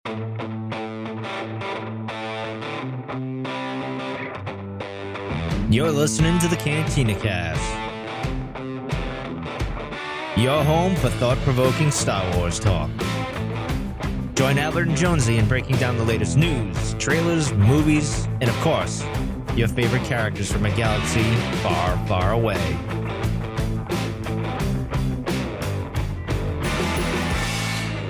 You're listening to the Cantina Cast, your home for thought-provoking Star Wars talk. Join Albert and Jonesy in breaking down the latest news, trailers, movies, and of course, your favorite characters from a galaxy far, far away.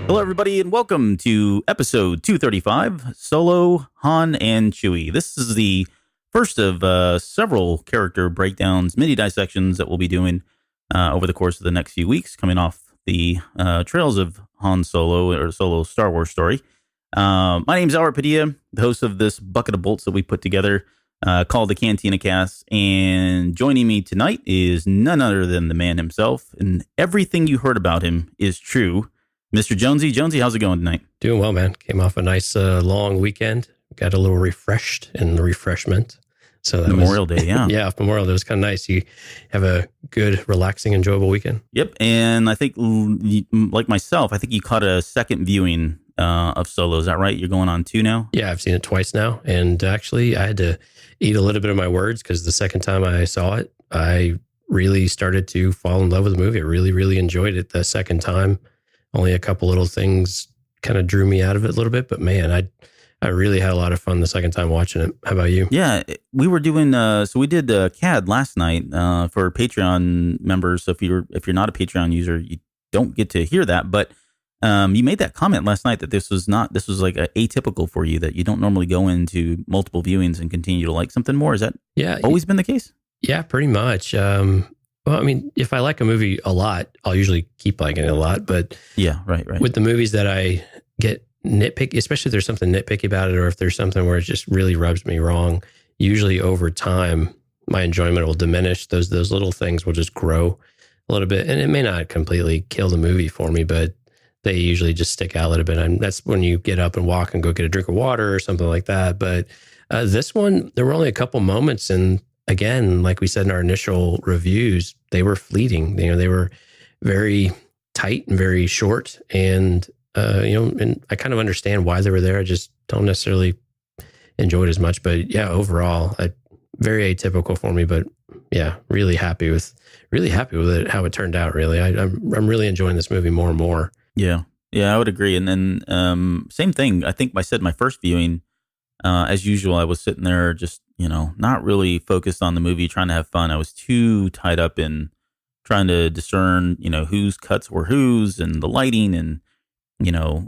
Hello, everybody, and welcome to episode 235, Solo, Han, and Chewie. This is the first of several character breakdowns, mini dissections that we'll be doing over the course of the next few weeks, coming off the trails of Han Solo, or Solo Star Wars story. My name's Albert Padilla, the host of this bucket of bolts that we put together called the Cantina Cast, and joining me tonight is none other than the man himself, and everything you heard about him is true. Mr. Jonesy. Jonesy, how's it going tonight? Doing well, man. Came off a nice long weekend. Got a little refreshed in the refreshment. So that Memorial Day, yeah. Yeah, Memorial Day was kind of nice. You have a good, relaxing, enjoyable weekend. Yep. And I think, like myself, I think you caught a second viewing of Solo. Is that right? You're going on 2 now? Yeah, I've seen it twice now. And actually, I had to eat a little bit of my words because the second time I saw it, I really started to fall in love with the movie. I really, really enjoyed it the second time. Only a couple little things kind of drew me out of it a little bit, but man, I really had a lot of fun the second time watching it. How about you? Yeah, we were doing so we did CAD last night for Patreon members. So if you're not a Patreon user, you don't get to hear that. But you made that comment last night that this was like atypical for you, that you don't normally go into multiple viewings and continue to like something more. Is that always been the case? Yeah, pretty much. Well, I mean, if I like a movie a lot, I'll usually keep liking it a lot. But yeah, right. With the movies that I get nitpicky, especially if there's something nitpicky about it, or if there's something where it just really rubs me wrong, usually over time, my enjoyment will diminish. Those little things will just grow a little bit. And it may not completely kill the movie for me, but they usually just stick out a little bit. And that's when you get up and walk and go get a drink of water or something like that. But this one, there were only a couple moments, and again, like we said in our initial reviews, they were fleeting. They were very tight and very short. And, and I kind of understand why they were there. I just don't necessarily enjoy it as much. But yeah, overall, very atypical for me. But yeah, really happy with it, how it turned out, really. I'm really enjoying this movie more and more. Yeah, I would agree. And then same thing, I think I said my first viewing, as usual, I was sitting there just, not really focused on the movie, trying to have fun. I was too tied up in trying to discern, whose cuts were whose, and the lighting, and,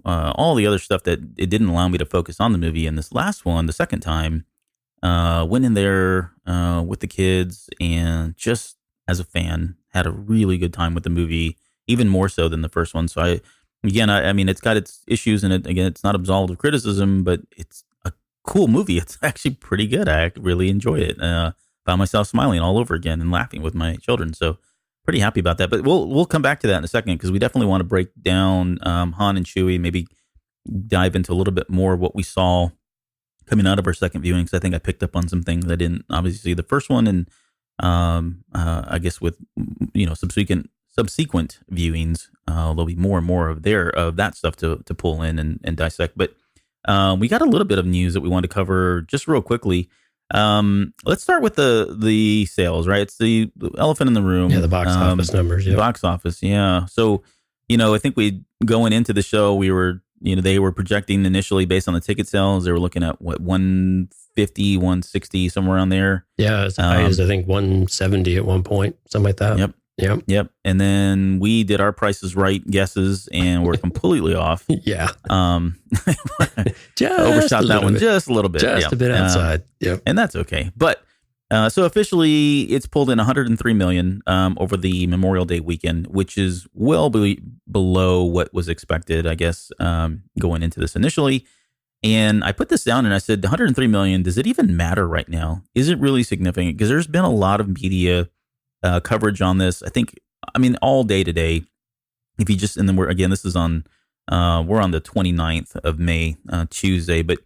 all the other stuff that it didn't allow me to focus on the movie. And this last one, the second time, went in there with the kids, and just as a fan, had a really good time with the movie, even more so than the first one. So I mean, it's got its issues, and it's not absolved of criticism, but it's cool movie. It's actually pretty good. I really enjoyed it. Found myself smiling all over again and laughing with my children. So pretty happy about that. But we'll come back to that in a second, because we definitely want to break down Han and Chewie, maybe dive into a little bit more of what we saw coming out of our second viewing, because I think I picked up on some things I didn't obviously see the first one, and I guess with subsequent viewings, there'll be more and more of that stuff to pull in and dissect. But we got a little bit of news that we want to cover just real quickly. Let's start with the sales, right? It's the elephant in the room. Yeah, the box office numbers. Yeah. Box office, yeah. So, I think going into the show, we were, they were projecting initially based on the ticket sales. They were looking at 150, 160, somewhere around there. Yeah, as high as I think 170 at one point, something like that. Yep. And then we did our Prices Right guesses, and we're completely off. Yeah. Just overshot that one just a little bit. Just a bit outside. Yep. And that's okay. But so officially, it's pulled in $103 million over the Memorial Day weekend, which is well below what was expected, I guess, going into this initially. And I put this down and I said, $103 million, does it even matter right now? Is it really significant? Because there's been a lot of media coverage on this. I mean, all day today. If you just, and then this is on, we're on the 29th of May, Tuesday. But,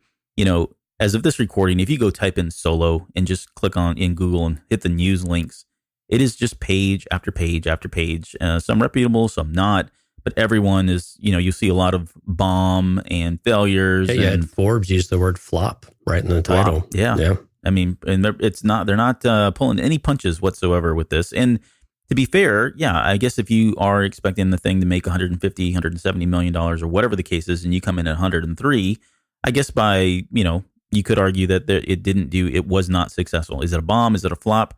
as of this recording, if you go type in Solo and just click in Google and hit the news links, it is just page after page after page. Some reputable, some not. but everyone is, you see a lot of bomb and failures. Yeah, and Forbes used the word flop right in the title. Flop, yeah. I mean, and they're not pulling any punches whatsoever with this. And to be fair, yeah, I guess if you are expecting the thing to make 150, 170 million dollars or whatever the case is, and you come in at 103, I guess you could argue that it was not successful. Is it a bomb? Is it a flop?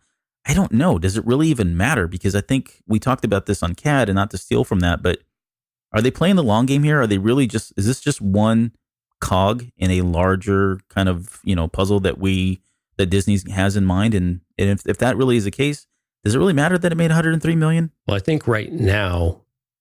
I don't know. Does it really even matter? Because I think we talked about this on CAD, and not to steal from that, but are they playing the long game here? Are they really is this just one cog in a larger kind of, puzzle that Disney has in mind? And if that really is the case, does it really matter that it made 103 million? Well, I think right now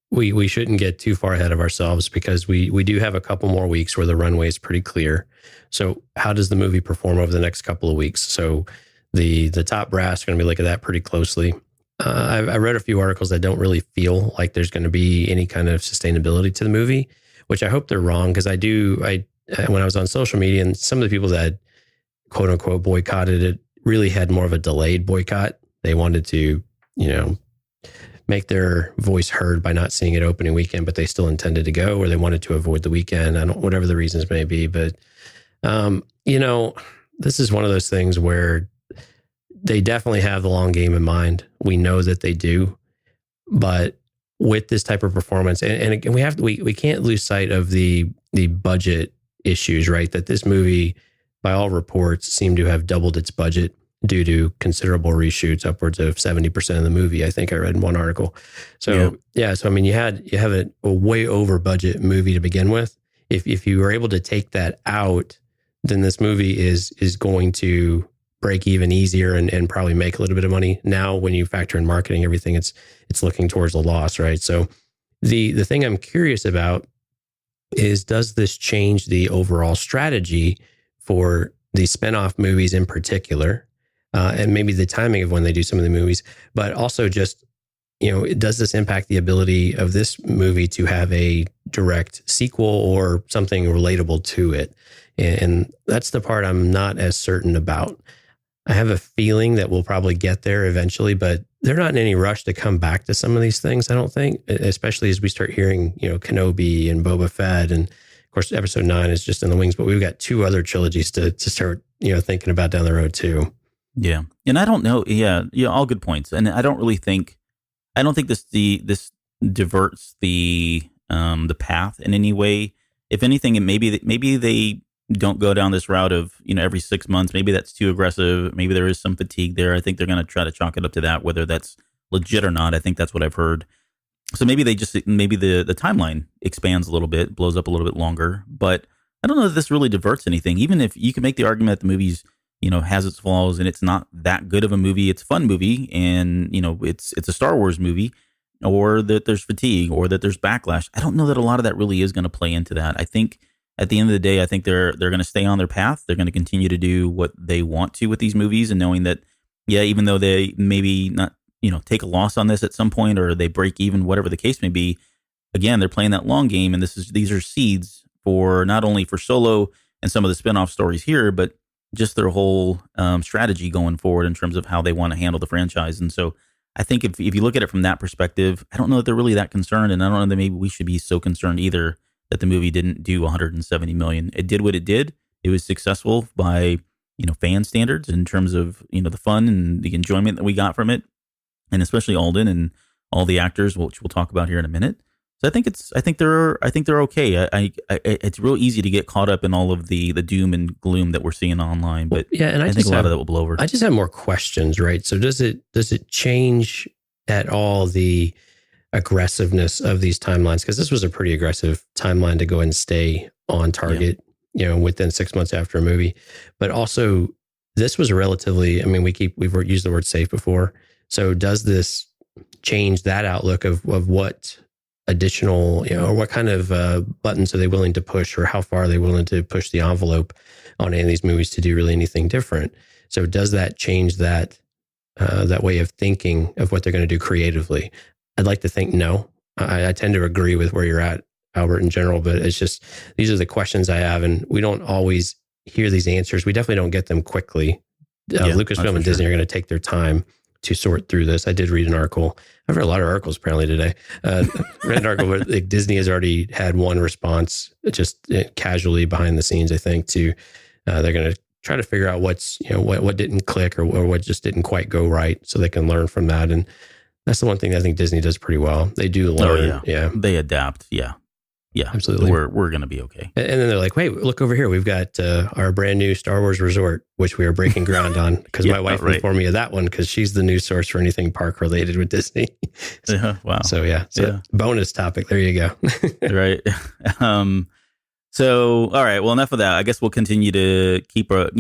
we shouldn't get too far ahead of ourselves, because we do have a couple more weeks where the runway is pretty clear. So how does the movie perform over the next couple of weeks? So the top brass are going to be looking at that pretty closely. I read a few articles that don't really feel like there's going to be any kind of sustainability to the movie, which I hope they're wrong, because when I was on social media, and some of the people that quote unquote boycotted it really had more of a delayed boycott. They wanted to, make their voice heard by not seeing it opening weekend, but they still intended to go, or they wanted to avoid the weekend. Whatever the reasons may be. But, this is one of those things where they definitely have the long game in mind. We know that they do, but with this type of performance, and again, we can't lose sight of the budget issues, right? That this movie, by all reports, seemed to have doubled its budget due to considerable reshoots, upwards of 70% of the movie. I think I read in one article. So so I mean, you have a way over budget movie to begin with. If you were able to take that out, then this movie is going to break even easier and probably make a little bit of money. Now, when you factor in marketing, everything, it's looking towards a loss, right? So the thing I'm curious about is, does this change the overall strategy for the spinoff movies in particular, and maybe the timing of when they do some of the movies, but also just, does this impact the ability of this movie to have a direct sequel or something relatable to it? And that's the part I'm not as certain about. I have a feeling that we'll probably get there eventually, but they're not in any rush to come back to some of these things, I don't think, especially as we start hearing, Kenobi and Boba Fett. And of course, episode 9 is just in the wings, but we've got 2 other trilogies to start, thinking about down the road too. Yeah. And I don't know. Yeah. All good points. And I don't think this diverts the path in any way. If anything, maybe they don't go down this route of, every 6 months. Maybe that's too aggressive. Maybe there is some fatigue there. I think they're going to try to chalk it up to that, whether that's legit or not. I think that's what I've heard. So maybe the timeline expands a little bit, blows up a little bit longer. But I don't know that this really diverts anything. Even if you can make the argument that the movie's, has its flaws and it's not that good of a movie. It's a fun movie, and, it's a Star Wars movie, or that there's fatigue, or that there's backlash. I don't know that a lot of that really is going to play into that. I think at the end of the day, I think they're going to stay on their path. They're going to continue to do what they want to with these movies, and knowing that, even though they maybe not, take a loss on this at some point, or they break even, whatever the case may be, again, they're playing that long game, and these are seeds for not only for Solo and some of the spinoff stories here, but just their whole strategy going forward in terms of how they want to handle the franchise. And so I think if you look at it from that perspective, I don't know that they're really that concerned, and I don't know that maybe we should be so concerned either that the movie didn't do 170 million. It did what it did. It was successful by, fan standards in terms of, the fun and the enjoyment that we got from it, and especially Alden and all the actors, which we'll talk about here in a minute. So I think they're okay. It's real easy to get caught up in all of the doom and gloom that we're seeing online, but and I think a lot of that will blow over. I just have more questions, right? So does it change at all the aggressiveness of these timelines? Because this was a pretty aggressive timeline to go and stay on target, within 6 months after a movie. But also, this was a relatively, we've used the word safe before. So does this change that outlook of what additional, or what kind of buttons are they willing to push, or how far are they willing to push the envelope on any of these movies to do really anything different? So does that change that way of thinking of what they're going to do creatively? I'd like to think no. I tend to agree with where you're at, Albert, in general, but it's just, these are the questions I have, and we don't always hear these answers. We definitely don't get them quickly. Lucasfilm and Disney are going to take their time. to sort through this. I did read an article. I've read a lot of articles apparently today. Read an article where like, Disney has already had one response, just casually behind the scenes. I think to they're going to try to figure out what's what didn't click or what just didn't quite go right, so they can learn from that. And that's the one thing I think Disney does pretty well. They do learn. Oh, yeah. They adapt. Yeah. Yeah, absolutely. We're going to be okay. And then they're like, wait, look over here. We've got our brand new Star Wars resort, which we are breaking ground on because my wife informed me of that one because she's the news source for anything park related with Disney. Wow. So bonus topic. There you go. Right. So, all right. Well, enough of that. I guess we'll continue to keep a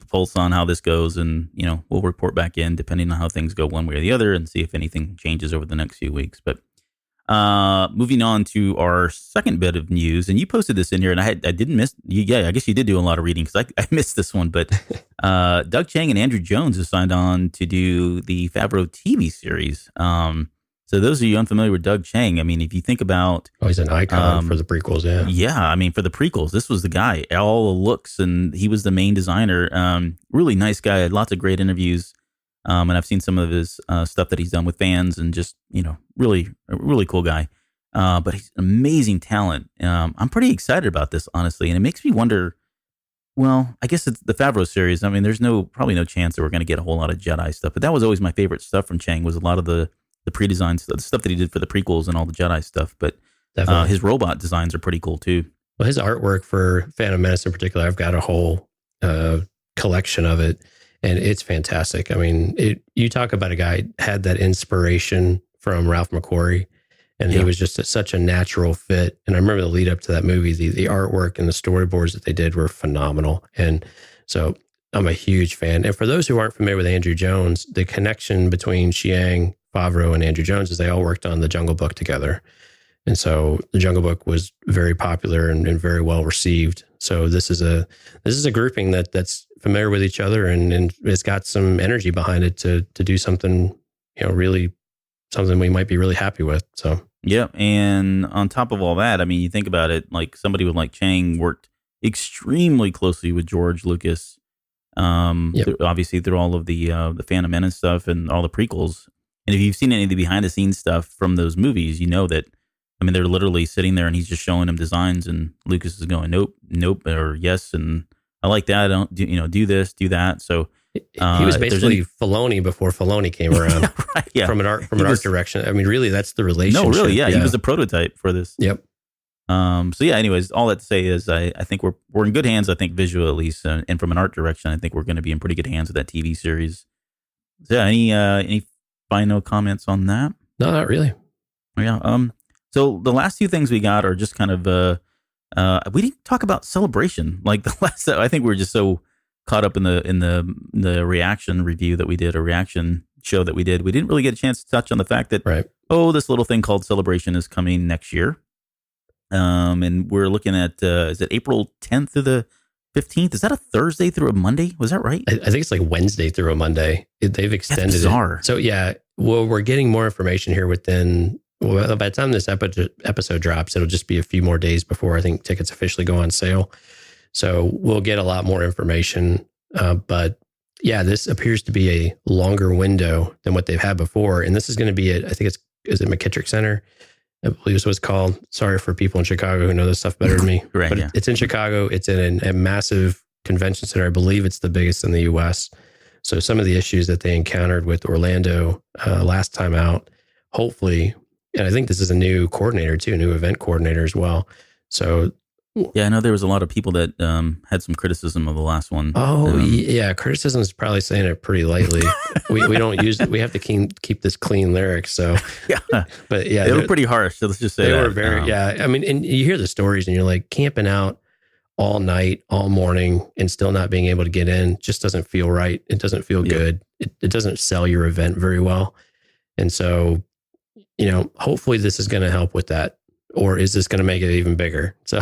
pulse on how this goes, and we'll report back in depending on how things go one way or the other, and see if anything changes over the next few weeks. But moving on to our second bit of news, and you posted this in here, and I didn't miss. I guess you did do a lot of reading because I missed this one. But Doug Chiang and Andrew Jones have signed on to do the Favreau TV series. So those of you unfamiliar with Doug Chiang, I mean, if you think about, he's an icon for the prequels. Yeah. I mean, for the prequels, this was the guy. All the looks, and he was the main designer. Really nice guy. Had lots of great interviews. And I've seen some of his stuff that he's done with fans, and just, really cool guy. But he's an amazing talent. I'm pretty excited about this, honestly. And it makes me wonder, well, I guess it's the Favreau series. I mean, there's probably no chance that we're going to get a whole lot of Jedi stuff. But that was always my favorite stuff from Chiang, was a lot of the pre-designed stuff, the stuff that he did for the prequels and all the Jedi stuff. But his robot designs are pretty cool, too. Well, his artwork for Phantom Menace in particular, I've got a whole collection of it. And it's fantastic. I mean, you talk about a guy had that inspiration from Ralph McQuarrie, and he was just such a natural fit. And I remember the lead up to that movie, the artwork and the storyboards that they did were phenomenal. And so I'm a huge fan. And for those who aren't familiar with Andrew Jones, the connection between Chiang, Favreau, and Andrew Jones is they all worked on The Jungle Book together. And so The Jungle Book was very popular and very well received. So this is a grouping that's familiar with each other, and it's got some energy behind it to do something, really something we might be really happy with. So yeah, and on top of all that, I mean, you think about it, like somebody with like Chiang worked extremely closely with George Lucas, obviously through all of the Phantom Menace stuff and all the prequels. And if you've seen any of the behind the scenes stuff from those movies, you know that. I mean, they're literally sitting there and he's just showing them designs, and Lucas is going, nope, or yes, and I like that. I don't do this, do that. So he was basically Filoni before Filoni came around. Right, yeah. From an art direction. I mean, really, that's the relationship. No, really, yeah. He was a prototype for this. Yep. So yeah. Anyways, all that to say is, I think we're in good hands. I think visual at least, and from an art direction, I think we're going to be in pretty good hands with that TV series. So yeah, any final comments on that? No, not really. Yeah. So the last two things we got are just kind of, we didn't talk about Celebration. Like the last, I think we were just so caught up in the reaction review that we did, a reaction show that we did. We didn't really get a chance to touch on the fact that, this little thing called Celebration is coming next year. And we're looking at, is it April 10th through the 15th? Is that a Thursday through a Monday? Was that right? I think it's like Wednesday through a Monday. They've extended That's bizarre. it. So yeah, well, we're getting more information here within. Well, by the time this episode drops, it'll just be a few more days before I think tickets officially go on sale. So we'll get a lot more information. But yeah, this appears to be a longer window than what they've had before. And this is going to be is it McKittrick Center? I believe is what it's called. Sorry for people in Chicago who know this stuff better than me. Right, but yeah. It's in Chicago. It's in a massive convention center. I believe it's the biggest in the U.S. So some of the issues that they encountered with Orlando last time out, hopefully. And I think this is a new coordinator too, a new event coordinator as well. So yeah, I know there was a lot of people that had some criticism of the last one. Oh yeah, criticism is probably saying it pretty lightly. we don't use we have to keep this clean lyrics. So yeah, but yeah, they were pretty harsh. So let's just say they were very I mean, and you hear the stories and you're like camping out all night, all morning, and still not being able to get in just doesn't feel right. It doesn't feel good. It doesn't sell your event very well, and so. Hopefully this is going to help with that, or is this going to make it even bigger? So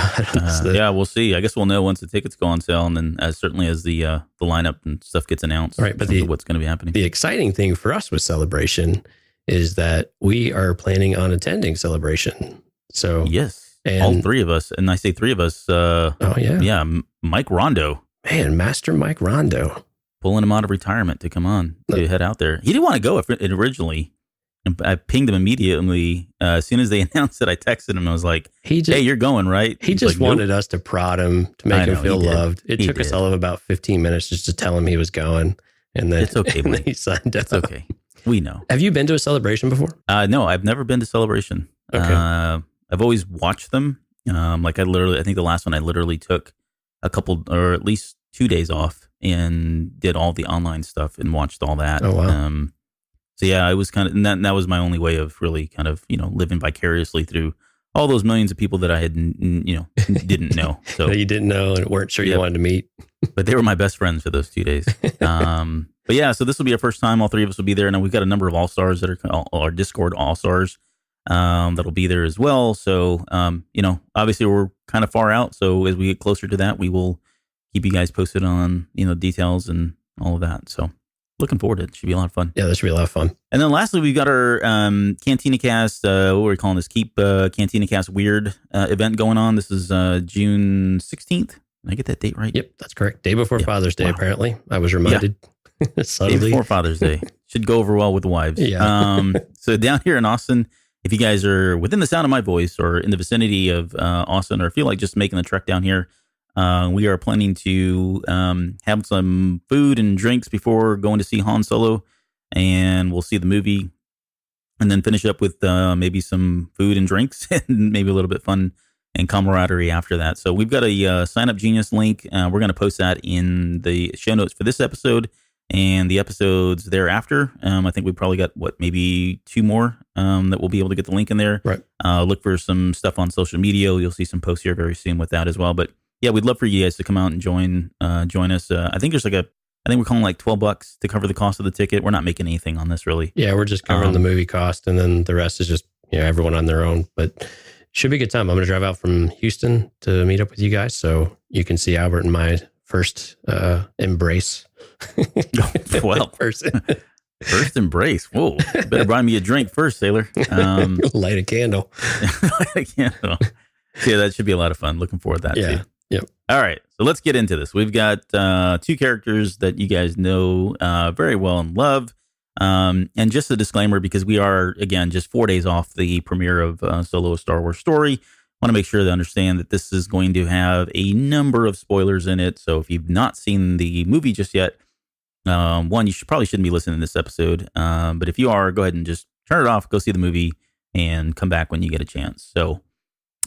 yeah, we'll see. I guess we'll know once the tickets go on sale, and then certainly as the lineup and stuff gets announced, right? But what's going to be happening. The exciting thing for us with Celebration is that we are planning on attending Celebration. So yes, and all three of us, and I say three of us. Oh yeah, Mike Rondo, man, Master Mike Rondo. pulling him out of retirement to come on to head out there. He didn't want to go originally. And I pinged him immediately. As soon as they announced it, I texted him. I was like, hey, you're going, right? He just wanted us to prod him, to make him feel loved. It took us all of about 15 minutes just to tell him he was going. And then, it's okay, and then he signed up. It's okay. We know. Have you been to a celebration before? No, I've never been to Celebration. Okay. I've always watched them. I think the last one I literally took a couple or at least 2 days off and did all the online stuff and watched all that. Oh, wow. So yeah, I was kind of, and that was my only way of really kind of, living vicariously through all those millions of people that I had, didn't know. So that you didn't know and weren't sure you wanted to meet. But they were my best friends for those 2 days. But yeah, so this will be our first time. All three of us will be there. Now we've got a number of all-stars that are our Discord all-stars that'll be there as well. So, obviously we're kind of far out. So as we get closer to that, we will keep you guys posted on, details and all of that. So looking forward to it. Should be a lot of fun. Yeah, this should be a lot of fun. And then lastly, we've got our Cantina Cast, what are we calling this? Keep Cantina Cast Weird event going on. This is June 16th. Did I get that date right? Yep, that's correct. Day before Father's Day, apparently. I was reminded. Day before Father's Day. Should go over well with the wives. Yeah. So down here in Austin, if you guys are within the sound of my voice or in the vicinity of Austin or feel like just making the trek down here, we are planning to have some food and drinks before going to see Han Solo, and we'll see the movie and then finish up with maybe some food and drinks and maybe a little bit fun and camaraderie after that. So we've got a Sign Up Genius link. We're going to post that in the show notes for this episode and the episodes thereafter. I think we probably got maybe 2 more that we'll be able to get the link in there. Right. Look for some stuff on social media. You'll see some posts here very soon with that as well. But yeah, we'd love for you guys to come out and join us. I think there's I think we're calling like $12 to cover the cost of the ticket. We're not making anything on this really. Yeah, we're just covering the movie cost, and then the rest is just everyone on their own. But should be a good time. I'm going to drive out from Houston to meet up with you guys, so you can see Albert and my first embrace. Well, first embrace. Whoa! Better buy me a drink first, sailor. Light a candle. Light a candle. Yeah, that should be a lot of fun. Looking forward to that. Yeah. Too. Yep. All right, so let's get into this. We've got 2 characters that you guys know very well and love. And just a disclaimer, because we are, again, just 4 days off the premiere of Solo: A Star Wars Story. Want to make sure to understand that this is going to have a number of spoilers in it. So if you've not seen the movie just yet, one, you probably shouldn't be listening to this episode. But if you are, go ahead and just turn it off, go see the movie, and come back when you get a chance. So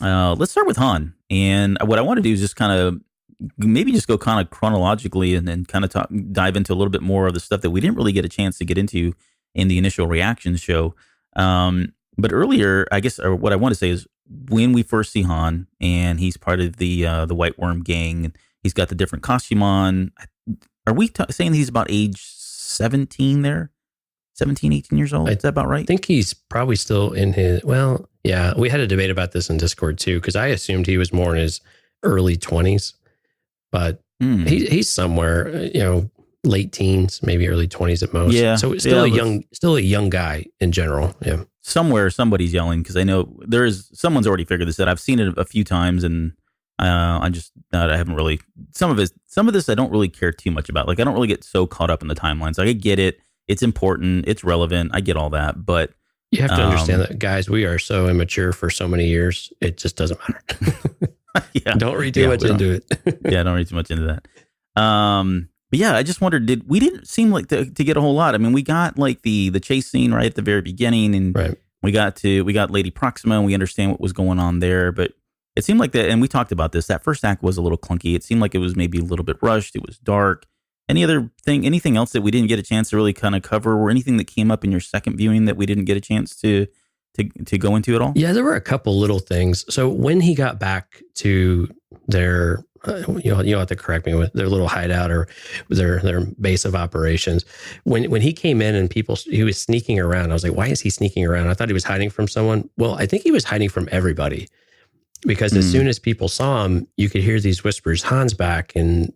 let's start with Han. And what I want to do is just kind of maybe just go kind of chronologically and then kind of dive into a little bit more of the stuff that we didn't really get a chance to get into in the initial reaction show. But earlier, I guess, or what I want to say is when we first see Han and he's part of the White Worm gang, he's got the different costume on. Are we saying he's about age 17 there? 17, 18 years old? Is that about right? I think he's probably still in his, yeah, we had a debate about this in Discord too, because I assumed he was more in his early 20s, but he's somewhere, late teens, maybe early 20s at most. Yeah. So still a young guy in general. Yeah. Somewhere somebody's yelling, because I know someone's already figured this out. I've seen it a few times, and I haven't really, some of this I don't really care too much about. Like, I don't really get so caught up in the timelines. Like, I get it. It's important. It's relevant. I get all that, but you have to understand that, guys, we are so immature for so many years. It just doesn't matter. Yeah. Don't read too much into it. Yeah. Don't read too much into that. But yeah, I just wondered, we didn't seem like to get a whole lot. I mean, we got like the chase scene right at the very beginning, and right. we got Lady Proxima, and we understand what was going on there, but it seemed like that. And we talked about this. That first act was a little clunky. It seemed like it was maybe a little bit rushed. It was dark. Anything else that we didn't get a chance to really kind of cover, or anything that came up in your second viewing that we didn't get a chance to go into at all? Yeah, there were a couple little things. So when he got back to their, you'll have to correct me, with their little hideout or their base of operations, when he came in and he was sneaking around, I was like, why is he sneaking around? I thought he was hiding from someone. Well, I think he was hiding from everybody. Because as soon as people saw him, you could hear these whispers, Han's back, and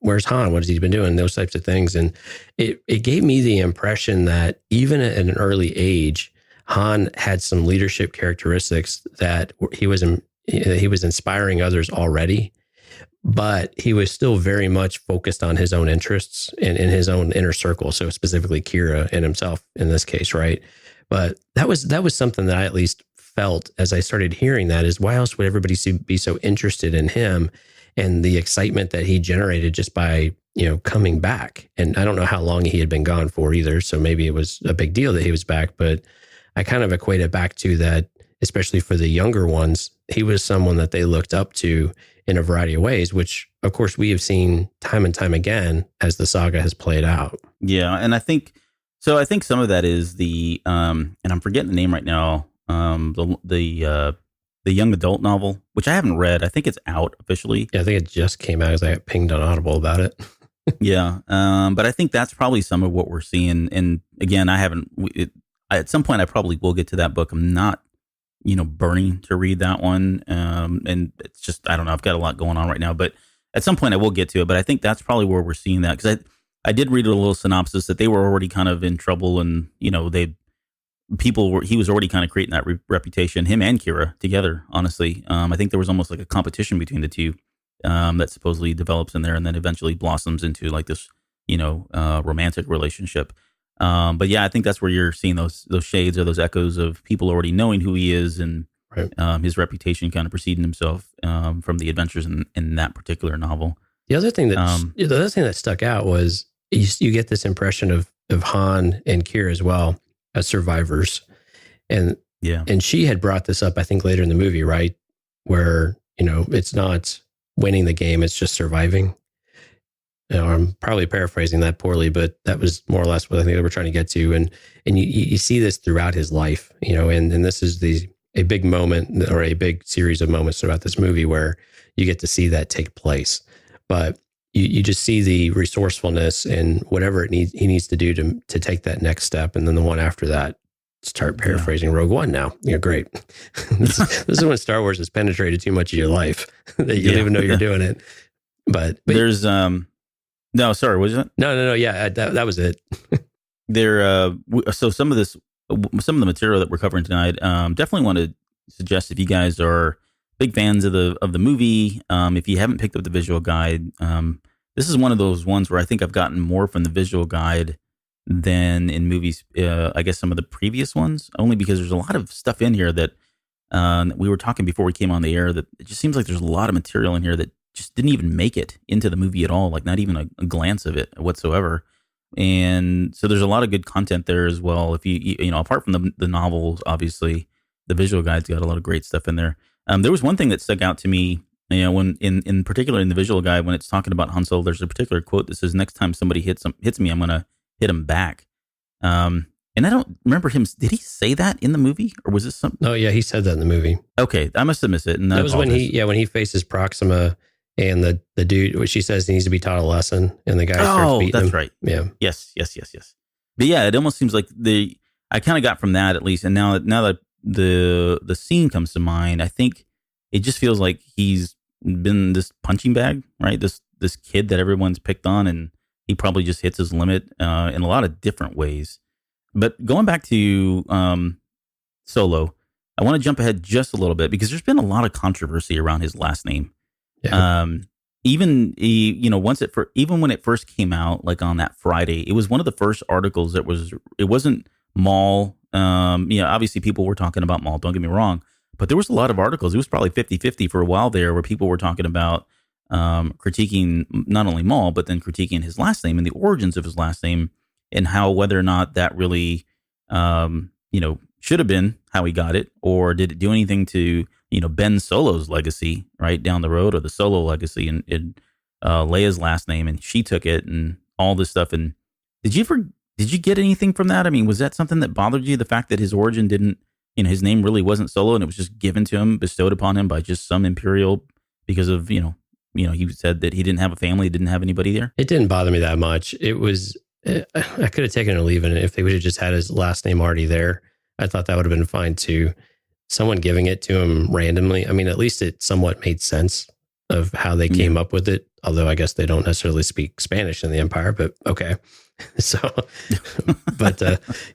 where's Han? What has he been doing? Those types of things. And it gave me the impression that even at an early age, Han had some leadership characteristics that he was inspiring others already. but he was still very much focused on his own interests and in his own inner circle. So specifically Kira and himself in this case, right? But that was something that I at least felt as I started hearing that, is why else would everybody be so interested in him and the excitement that he generated just by, coming back. And I don't know how long he had been gone for either. So maybe it was a big deal that he was back, but I kind of equate it back to that, especially for the younger ones, he was someone that they looked up to in a variety of ways, which of course we have seen time and time again as the saga has played out. Yeah. And I think some of that is the, and I'm forgetting the name right now, the young adult novel, which I haven't read. I think it's out officially. Yeah, I think it just came out as I got pinged on Audible about it. Yeah. But I think that's probably some of what we're seeing. And again, at some point I probably will get to that book. I'm not, burning to read that one. And it's just, I don't know, I've got a lot going on right now, but at some point I will get to it. But I think that's probably where we're seeing that. Cause I did read a little synopsis that they were already kind of in trouble, and, he was already kind of creating that reputation, him and Kira together, honestly. I think there was almost like a competition between the two that supposedly develops in there and then eventually blossoms into like this, romantic relationship. But yeah, I think that's where you're seeing those shades or those echoes of people already knowing who he is, and right. His reputation kind of preceding himself from the adventures in that particular novel. The other thing that stuck out was you get this impression of Han and Kira as well as survivors. And she had brought this up, I think, later in the movie, right? Where, it's not winning the game, it's just surviving. I'm probably paraphrasing that poorly, but that was more or less what I think they were trying to get to. And you see this throughout his life, and this is a big moment or a big series of moments throughout this movie where you get to see that take place. But you just see the resourcefulness and whatever he needs to do to take that next step. And then the one after that, start paraphrasing Rogue One now. You're great. This is when Star Wars has penetrated too much of your life that you don't even know you're doing it. But there's, no, sorry, was it? No. Yeah, that was it. So some of the material that we're covering tonight, definitely want to suggest, if you guys are big fans of the movie, if you haven't picked up the visual guide, this is one of those ones where I think I've gotten more from the visual guide than in movies. I guess some of the previous ones, only because there's a lot of stuff in here that we were talking before we came on the air, that it just seems like there's a lot of material in here that just didn't even make it into the movie at all, like not even a glance of it whatsoever. And so there's a lot of good content there as well. If you apart from the novels, obviously the visual guide's got a lot of great stuff in there. There was one thing that stuck out to me, when in particular in the visual guide, when it's talking about Han Solo, there's a particular quote that says, "Next time somebody hits me, I'm going to hit him back." And I don't remember him. Did he say that in the movie, or was this something? Oh yeah, he said that in the movie. Okay, I must have missed it. And that was when he faces Proxima, and the dude, what she says, he needs to be taught a lesson, and the guy starts beating him. That's right. Yeah. Yes. But yeah, it almost seems like I kind of got from that, at least, and now that the scene comes to mind, I think it just feels like he's been this punching bag, right? This kid that everyone's picked on, and he probably just hits his limit in a lot of different ways. But going back to Solo, I want to jump ahead just a little bit, because there's been a lot of controversy around his last name. Yeah. Even when it first came out, like on that Friday, it was one of the first articles it wasn't Maul. Obviously people were talking about Maul, don't get me wrong, but there was a lot of articles. It was probably 50-50 for a while there, where people were talking about critiquing not only Maul, but then critiquing his last name and the origins of his last name, and how whether or not that really, should have been how he got it, or did it do anything to, Ben Solo's legacy right down the road, or the Solo legacy, and Leia's last name, and she took it, and all this stuff. And did you get anything from that? I mean, was that something that bothered you? The fact that his origin didn't, his name really wasn't Solo, and it was just given to him, bestowed upon him by just some Imperial, because of, he said that he didn't have a family, didn't have anybody there. It didn't bother me that much. It was, I could have taken it or leaving it if they would have just had his last name already there. I thought that would have been fine too. Someone giving it to him randomly, I mean, at least it somewhat made sense of how they came up with it. Although I guess they don't necessarily speak Spanish in the Empire, but okay. So, but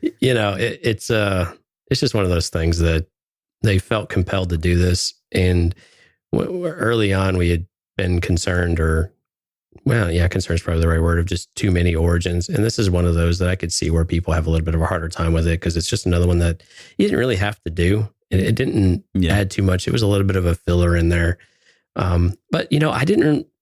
it's just one of those things that they felt compelled to do this. And early on, we had been concerned, or well, yeah, concern is probably the right word, of just too many origins. And this is one of those that I could see where people have a little bit of a harder time with it, because it's just another one that you didn't really have to do. It didn't add too much. It was a little bit of a filler in there. But,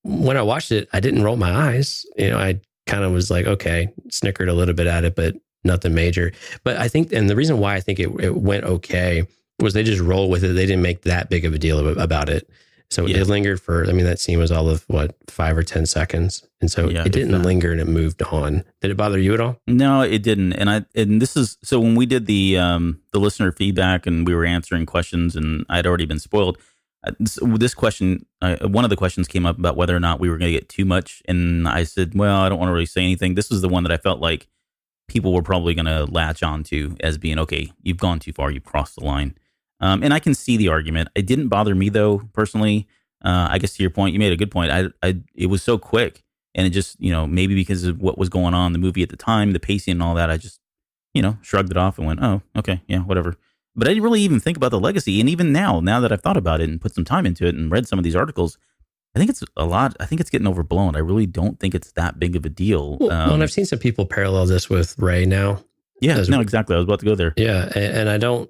when I watched it, I didn't roll my eyes. I kind of was like, okay, snickered a little bit at it, but nothing major. But I think, and the reason why I think it went okay was they just rolled with it. They didn't make that big of a deal about it. So it lingered for, that scene was all of 5 or 10 seconds. And so it didn't linger and it moved on. Did it bother you at all? No, it didn't. And this is, so when we did the listener feedback and we were answering questions and I'd already been spoiled, this question, one of the questions came up about whether or not we were going to get too much. And I said, well, I don't want to really say anything. This was the one that I felt like people were probably going to latch on to as being, okay, you've gone too far. You've crossed the line. And I can see the argument. It didn't bother me though, personally. I guess to your point, you made a good point. It was so quick, and it just, maybe because of what was going on in the movie at the time, the pacing and all that, I just, shrugged it off and went, oh, okay, yeah, whatever. But I didn't really even think about the legacy. And even now that I've thought about it and put some time into it and read some of these articles, I think it's a lot. I think it's getting overblown. I really don't think it's that big of a deal. Well, and I've seen some people parallel this with Rey now. Yeah, no, exactly. I was about to go there. Yeah, and I don't,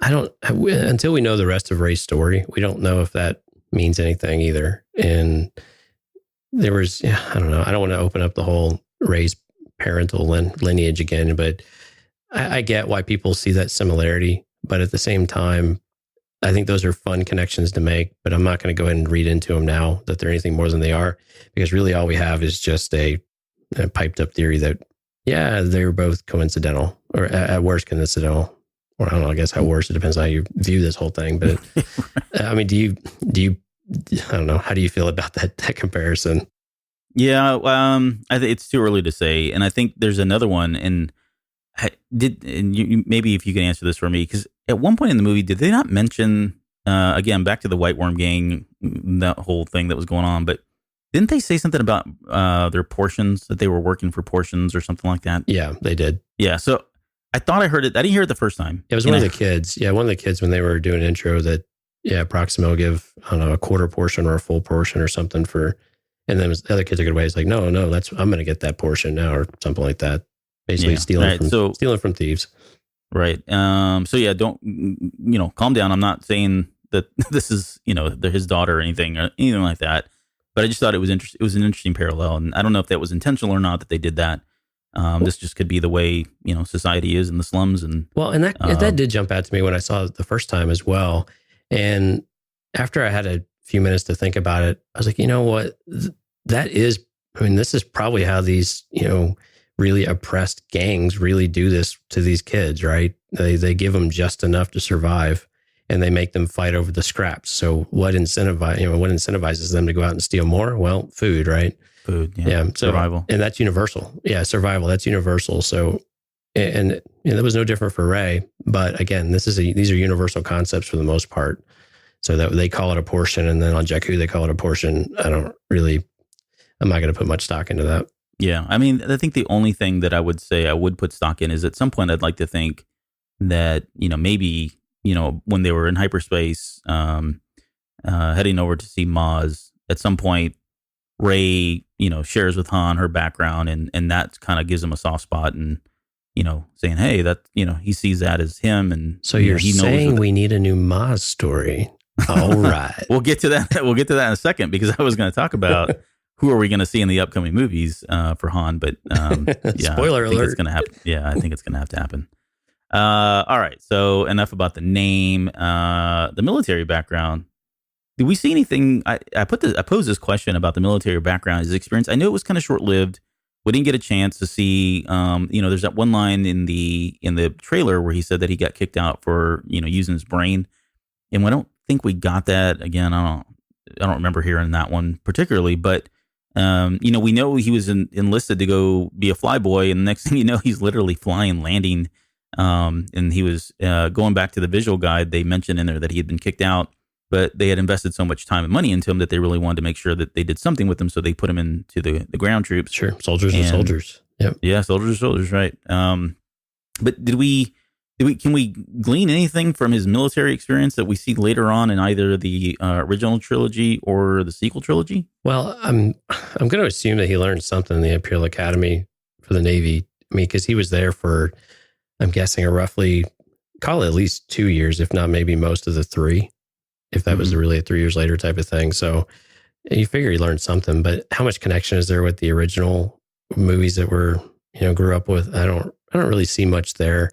until we know the rest of Rey's story, we don't know if that means anything either. And there was, I don't know. I don't want to open up the whole Rey's parental lineage again, but I get why people see that similarity. But at the same time, I think those are fun connections to make, but I'm not going to go ahead and read into them now that they're anything more than they are, because really all we have is just a piped up theory that, they're both coincidental, or at worst coincidental. Or I don't know, I guess how worse, it depends on how you view this whole thing. But do you, I don't know, how do you feel about that comparison? Yeah, I think it's too early to say. And I think there's another one. And you, maybe if you can answer this for me, because at one point in the movie, did they not mention, again, back to the White Worm gang, that whole thing that was going on, but didn't they say something about their portions, that they were working for portions or something like that? Yeah, they did. Yeah, so I thought I heard it. I didn't hear it the first time. It was one of the kids. Yeah, one of the kids when they were doing an intro that, Proxima will give, I don't know, a quarter portion or a full portion or something for, and then the other kids are good ways like, no, I'm going to get that portion now or something like that. Basically stealing from thieves. Right. So yeah, don't, calm down. I'm not saying that this is, his daughter or anything like that, but I just thought it was interesting. It was an interesting parallel. And I don't know if that was intentional or not that they did that. This just could be the way, society is in the slums. And that did jump out to me when I saw it the first time as well. And after I had a few minutes to think about it, I was like, you know what, this is probably how these, really oppressed gangs really do this to these kids, right? They give them just enough to survive, and they make them fight over the scraps. So what incentivizes them to go out and steal more? Well, food, right? Food, yeah. So, survival. And that's universal. Yeah, survival, that's universal. So, and that was no different for Rey. But again, these are universal concepts for the most part. So that they call it a portion, and then on Jakku, they call it a portion. I'm not going to put much stock into that. Yeah. I mean, I think the only thing that I would say I would put stock in is at some point I'd like to think that, maybe, when they were in hyperspace, heading over to see Maz, at some point, Rey, shares with Han her background, and that kind of gives him a soft spot, and, saying, hey, that, he sees that as him. And so you're saying we need a new Maz story. All right. We'll get to that. We'll get to that in a second, because I was going to talk about who are we going to see in the upcoming movies for Han, but spoiler alert. It's going to happen. Yeah, I think it's going to have to happen. All right. So enough about the name, the military background. Did we see anything? I posed this question about the military background, his experience. I know it was kind of short lived. We didn't get a chance to see. There's that one line in the trailer where he said that he got kicked out for using his brain, and I don't think we got that. Again, I don't remember hearing that one particularly, but we know he was enlisted to go be a flyboy, and the next thing you know, he's literally flying, landing, and he was going back to the visual guide. They mentioned in there that he had been kicked out, but they had invested so much time and money into him that they really wanted to make sure that they did something with him, so they put him into the ground troops. Sure, soldiers and soldiers. Yep. Yeah, soldiers are soldiers, right? But did we Can we glean anything from his military experience that we see later on in either the original trilogy or the sequel trilogy? Well, I'm going to assume that he learned something in the Imperial Academy for the Navy. I mean, because he was there for, I'm guessing, a roughly, call it at least 2 years, if not maybe most of the 3, if that was really a 3 years later type of thing. So you figure he learned something, but how much connection is there with the original movies that we're, grew up with? I don't really see much there.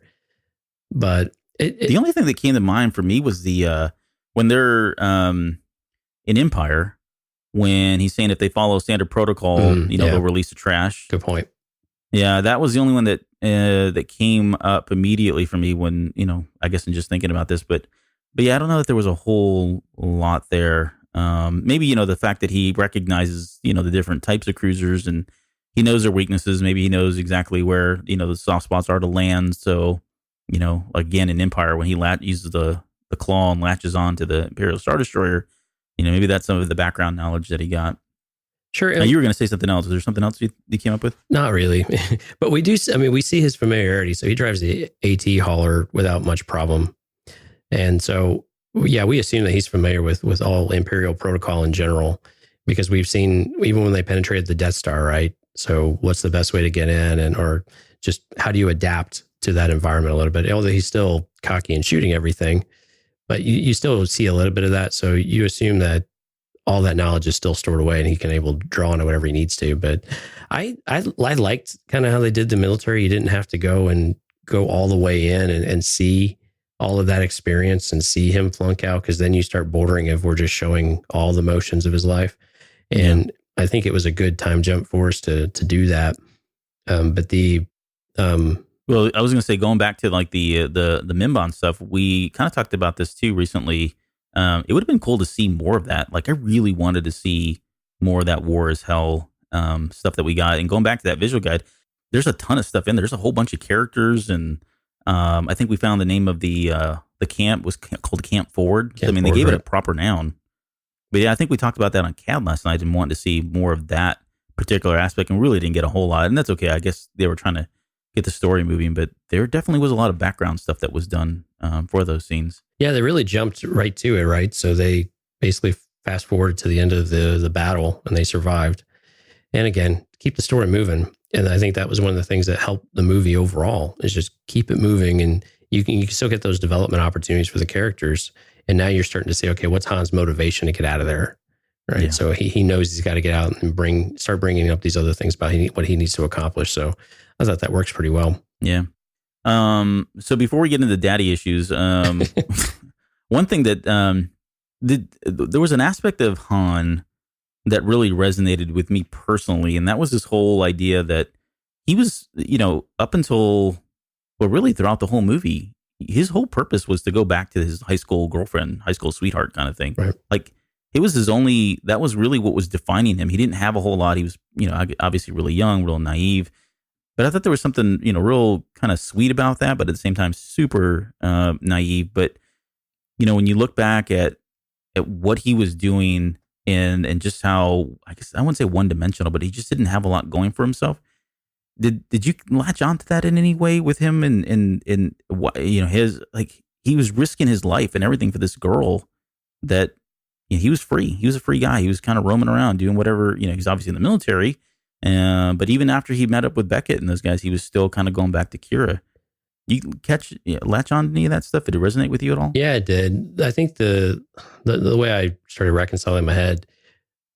But the only thing that came to mind for me was the when they're in Empire, when he's saying if they follow standard protocol, they'll release the trash. Good point. Yeah, that was the only one that that came up immediately for me when I guess in just thinking about this, but yeah, I don't know that there was a whole lot there. Maybe the fact that he recognizes the different types of cruisers and he knows their weaknesses. Maybe he knows exactly where the soft spots are to land. So. Again, in Empire, when he uses the claw and latches on to the Imperial Star Destroyer, maybe that's some of the background knowledge that he got. Sure. Now, you were going to say something else. Is there something else you came up with? Not really. But we do, we see his familiarity. So he drives the AT hauler without much problem. And so, yeah, we assume that he's familiar with all Imperial protocol in general, because we've seen, even when they penetrated the Death Star, right? So what's the best way to get in, or just how do you adapt to that environment a little bit? Although he's still cocky and shooting everything, but you still see a little bit of that. So you assume that all that knowledge is still stored away and he can able to draw on it whenever he needs to. But I liked kind of how they did the military. You didn't have to go all the way in and see all of that experience and see him flunk out, because then you start bordering if we're just showing all the motions of his life. And I think it was a good time jump for us to do that. But the well, I was going to say, going back to like the Mimban stuff, we kind of talked about this too recently. It would have been cool to see more of that. Like, I really wanted to see more of that War is Hell stuff that we got. And going back to that visual guide, there's a ton of stuff in there. There's a whole bunch of characters, and I think we found the name of the camp was called Camp Forward. They gave it a proper noun. But yeah, I think we talked about that on CAD last night and wanted to see more of that particular aspect, and really didn't get a whole lot. And that's okay. I guess they were trying to get the story moving, but there definitely was a lot of background stuff that was done for those scenes. Yeah, they really jumped right to it, right? So they basically fast forwarded to the end of the battle, and they survived. And again, keep the story moving. And I think that was one of the things that helped the movie overall, is just keep it moving, and you can still get those development opportunities for the characters. And now you're starting to say, okay, what's Han's motivation to get out of there? Right. Yeah. So he knows he's got to get out and start bringing up these other things about what he needs to accomplish. So I thought that works pretty well. Yeah. So before we get into the daddy issues, one thing that there was an aspect of Han that really resonated with me personally, and that was this whole idea that he was, up until, well, really throughout the whole movie, his whole purpose was to go back to his high school girlfriend, high school sweetheart kind of thing. Right. Like, it was that was really what was defining him. He didn't have a whole lot. He was, obviously really young, real naive. But I thought there was something, real kind of sweet about that, but at the same time, super naive. But, when you look back at what he was doing and just how, I guess I wouldn't say one-dimensional, but he just didn't have a lot going for himself. Did you latch onto that in any way with him? And his, like, he was risking his life and everything for this girl that, he was free. He was a free guy. He was kind of roaming around doing whatever, he's obviously in the military. But even after he met up with Beckett and those guys, he was still kind of going back to Kira. You latch on to any of that stuff? Did it resonate with you at all? Yeah, it did. I think the way I started reconciling in my head,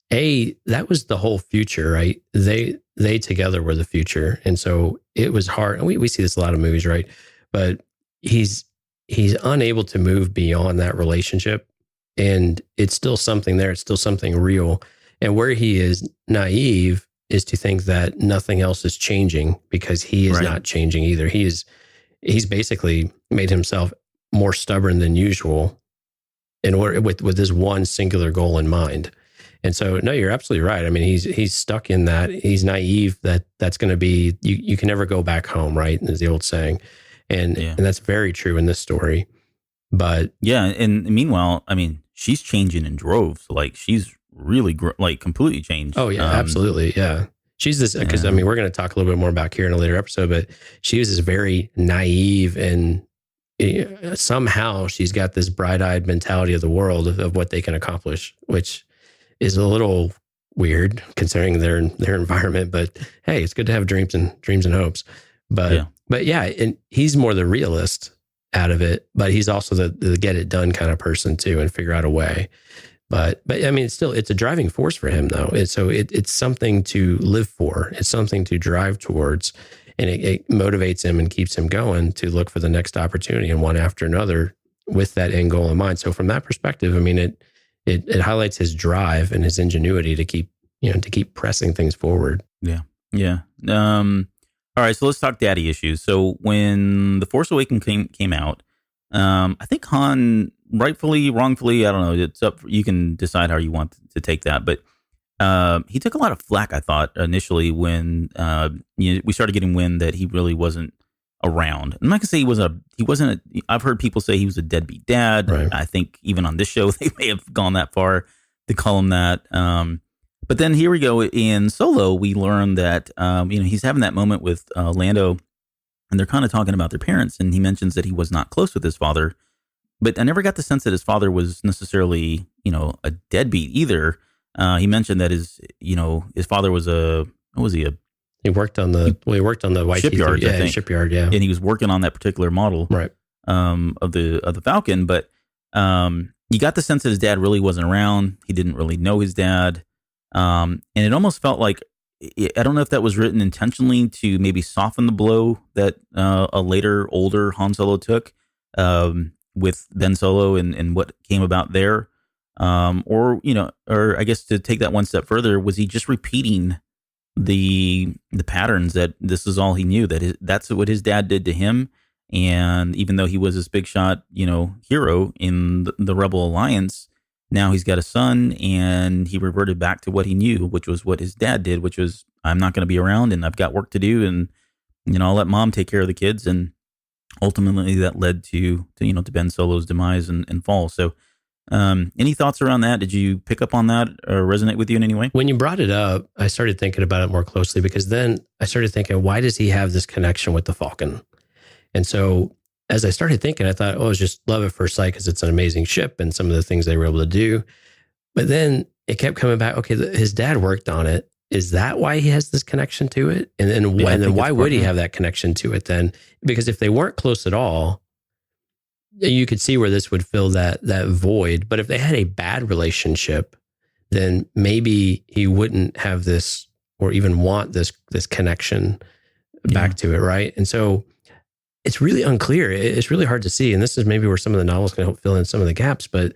that was the whole future, right? They together were the future. And so it was hard. And we see this in a lot of movies, right? But he's unable to move beyond that relationship. And it's still something there. It's still something real. And where he is naive is to think that nothing else is changing, because he is not changing either. He's basically made himself more stubborn than usual in order with this one singular goal in mind. And so, no, you're absolutely right. I mean, he's stuck in that. He's naive that's going to be, you can never go back home, right? Is the old saying. And that's very true in this story. But yeah, and meanwhile, I mean, she's changing in droves. Like, she's really completely changed. Oh yeah, absolutely. Yeah. She's this, because we're going to talk a little bit more about Kira in a later episode, but she was this very naive and somehow she's got this bright-eyed mentality of the world of what they can accomplish, which is a little weird considering their environment. But hey, it's good to have dreams and hopes. But yeah, and he's more the realist out of it, but he's also the get it done kind of person too, and figure out a way. But I mean, it's a driving force for him though. It's something to live for. It's something to drive towards, and it motivates him and keeps him going to look for the next opportunity and one after another with that end goal in mind. So from that perspective, I mean, it highlights his drive and his ingenuity to keep pressing things forward. Yeah. All right, so let's talk daddy issues. So when The Force Awakens came out, I think Han, rightfully, wrongfully, I don't know, it's up. You can decide how you want to take that. But he took a lot of flack, I thought, initially when we started getting wind that he really wasn't around. I'm not gonna say he wasn't. I've heard people say he was a deadbeat dad. Right. I think even on this show they may have gone that far to call him that. But then here we go in Solo. We learn that he's having that moment with Lando, and they're kind of talking about their parents. And he mentions that he was not close with his father, but I never got the sense that his father was necessarily a deadbeat either. He mentioned that his father was He worked on the white shipyard, I think. Shipyard, yeah. And he was working on that particular model, right, of the Falcon. But you got the sense that his dad really wasn't around. He didn't really know his dad. And it almost felt like, I don't know if that was written intentionally to maybe soften the blow that a later, older Han Solo took with Ben Solo and what came about there. Or I guess to take that one step further, was he just repeating the patterns that this is all he knew, that that's what his dad did to him? And even though he was this big shot, hero in the Rebel Alliance, now he's got a son, and he reverted back to what he knew, which was what his dad did, which was, I'm not going to be around and I've got work to do, and I'll let mom take care of the kids. And ultimately that led to Ben Solo's demise and fall. So any thoughts around that? Did you pick up on that or resonate with you in any way? When you brought it up, I started thinking about it more closely, because then I started thinking, why does he have this connection with the Falcon? And so as I started thinking, I thought, it's just love at first sight because it's an amazing ship and some of the things they were able to do. But then it kept coming back. Okay, his dad worked on it. Is that why he has this connection to it? And then why would he have that connection to it then? Because if they weren't close at all, you could see where this would fill that void. But if they had a bad relationship, then maybe he wouldn't have this or even want this connection back to it, right? And so it's really unclear. It's really hard to see. And this is maybe where some of the novels can help fill in some of the gaps. But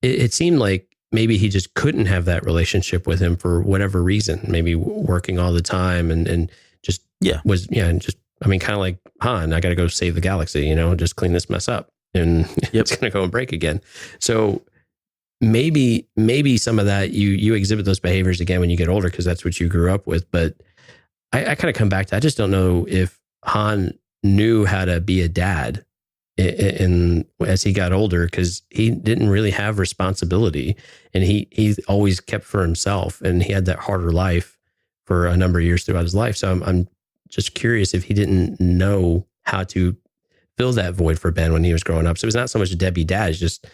it seemed like maybe he just couldn't have that relationship with him for whatever reason. Maybe working all the time and just kind of like Han, I got to go save the galaxy, just clean this mess up, and it's going to go and break again. So maybe some of that you exhibit those behaviors again when you get older, because that's what you grew up with. But I kind of come back to, I just don't know if Han knew how to be a dad as he got older, because he didn't really have responsibility, and he always kept for himself, and he had that harder life for a number of years throughout his life. So I'm just curious if he didn't know how to fill that void for Ben when he was growing up. So it's not so much a deadbeat dad, he just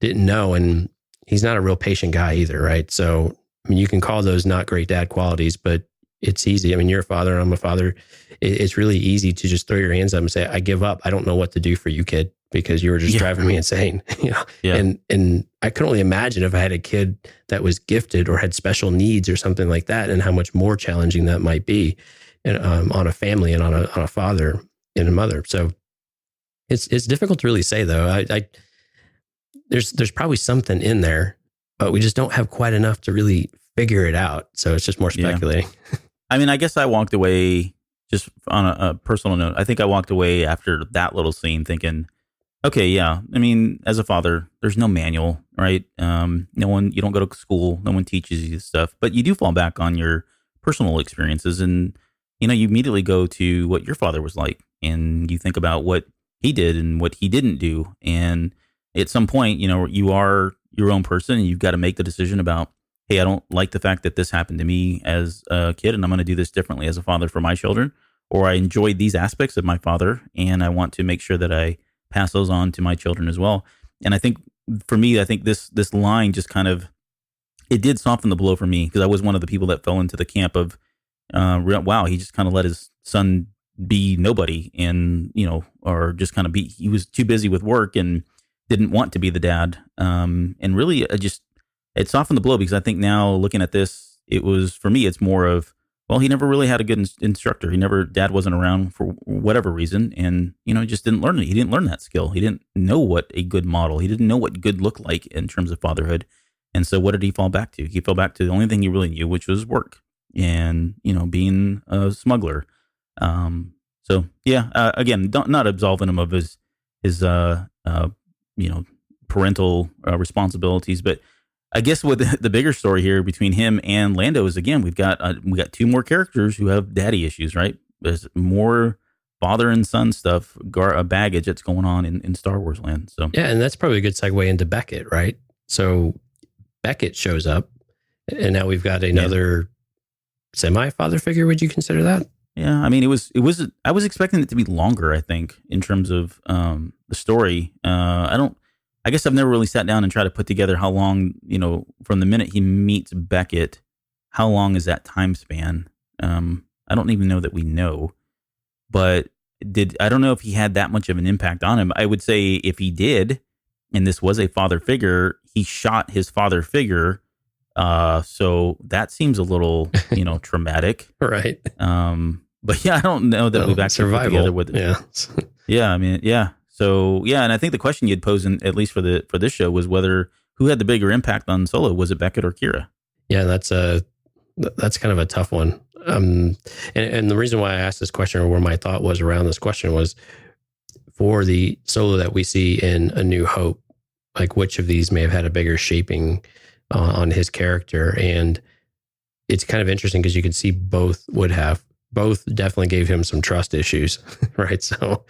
didn't know, and he's not a real patient guy either, right? So I mean, you can call those not great dad qualities, but it's easy. I mean, you're a father, I'm a father. It's really easy to just throw your hands up and say, I give up. I don't know what to do for you, kid, because you were just driving me insane. And I can only imagine if I had a kid that was gifted or had special needs or something like that, and how much more challenging that might be on a family and on a father and a mother. So it's difficult to really say, though. There's probably something in there, but we just don't have quite enough to really figure it out. So it's just more speculating. Yeah. I mean, I guess I walked away, just on a personal note, I think I walked away after that little scene thinking, okay, yeah, I mean, as a father, there's no manual, right? You don't go to school, no one teaches you this stuff, but you do fall back on your personal experiences, and, you immediately go to what your father was like, and you think about what he did and what he didn't do. And at some point, you are your own person, and you've got to make the decision about, hey, I don't like the fact that this happened to me as a kid, and I'm going to do this differently as a father for my children. Or I enjoyed these aspects of my father, and I want to make sure that I pass those on to my children as well. And I think for me, I think this line just kind of, it did soften the blow for me, because I was one of the people that fell into the camp of, wow, he just kind of let his son be nobody, and, or just kind of he was too busy with work and didn't want to be the dad. And really it softened the blow, because I think now looking at this, it was, for me, it's more of, well, he never really had a good instructor. Dad wasn't around for whatever reason. And, he just didn't learn it. He didn't learn that skill. He didn't know what a good model, he didn't know what good looked like in terms of fatherhood. And so what did he fall back to? He fell back to the only thing he really knew, which was work and, being a smuggler. So yeah, again, not absolving him of his parental responsibilities, but I guess with the bigger story here between him and Lando is, again, we got two more characters who have daddy issues, right? There's more father and son stuff, baggage that's going on in Star Wars land. So yeah, and that's probably a good segue into Beckett, right? So Beckett shows up, and now we've got another semi-father figure. Would you consider that? Yeah, I mean, it was. I was expecting it to be longer, I think, in terms of the story. I guess I've never really sat down and tried to put together how long, from the minute he meets Beckett, how long is that time span? I don't even know that we know, but I don't know if he had that much of an impact on him. I would say if he did, and this was a father figure, he shot his father figure. So that seems a little, traumatic. Right. But yeah, I don't know that we've actually put together with it. Yeah. Yeah. I mean, yeah. So yeah, and I think the question you'd pose, at least for this show, was who had the bigger impact on Solo? Was it Beckett or Kira? Yeah, that's kind of a tough one. And the reason why I asked this question, or where my thought was around this question, was for the Solo that we see in A New Hope, like which of these may have had a bigger shaping on his character. And it's kind of interesting because you can see both definitely gave him some trust issues, right? So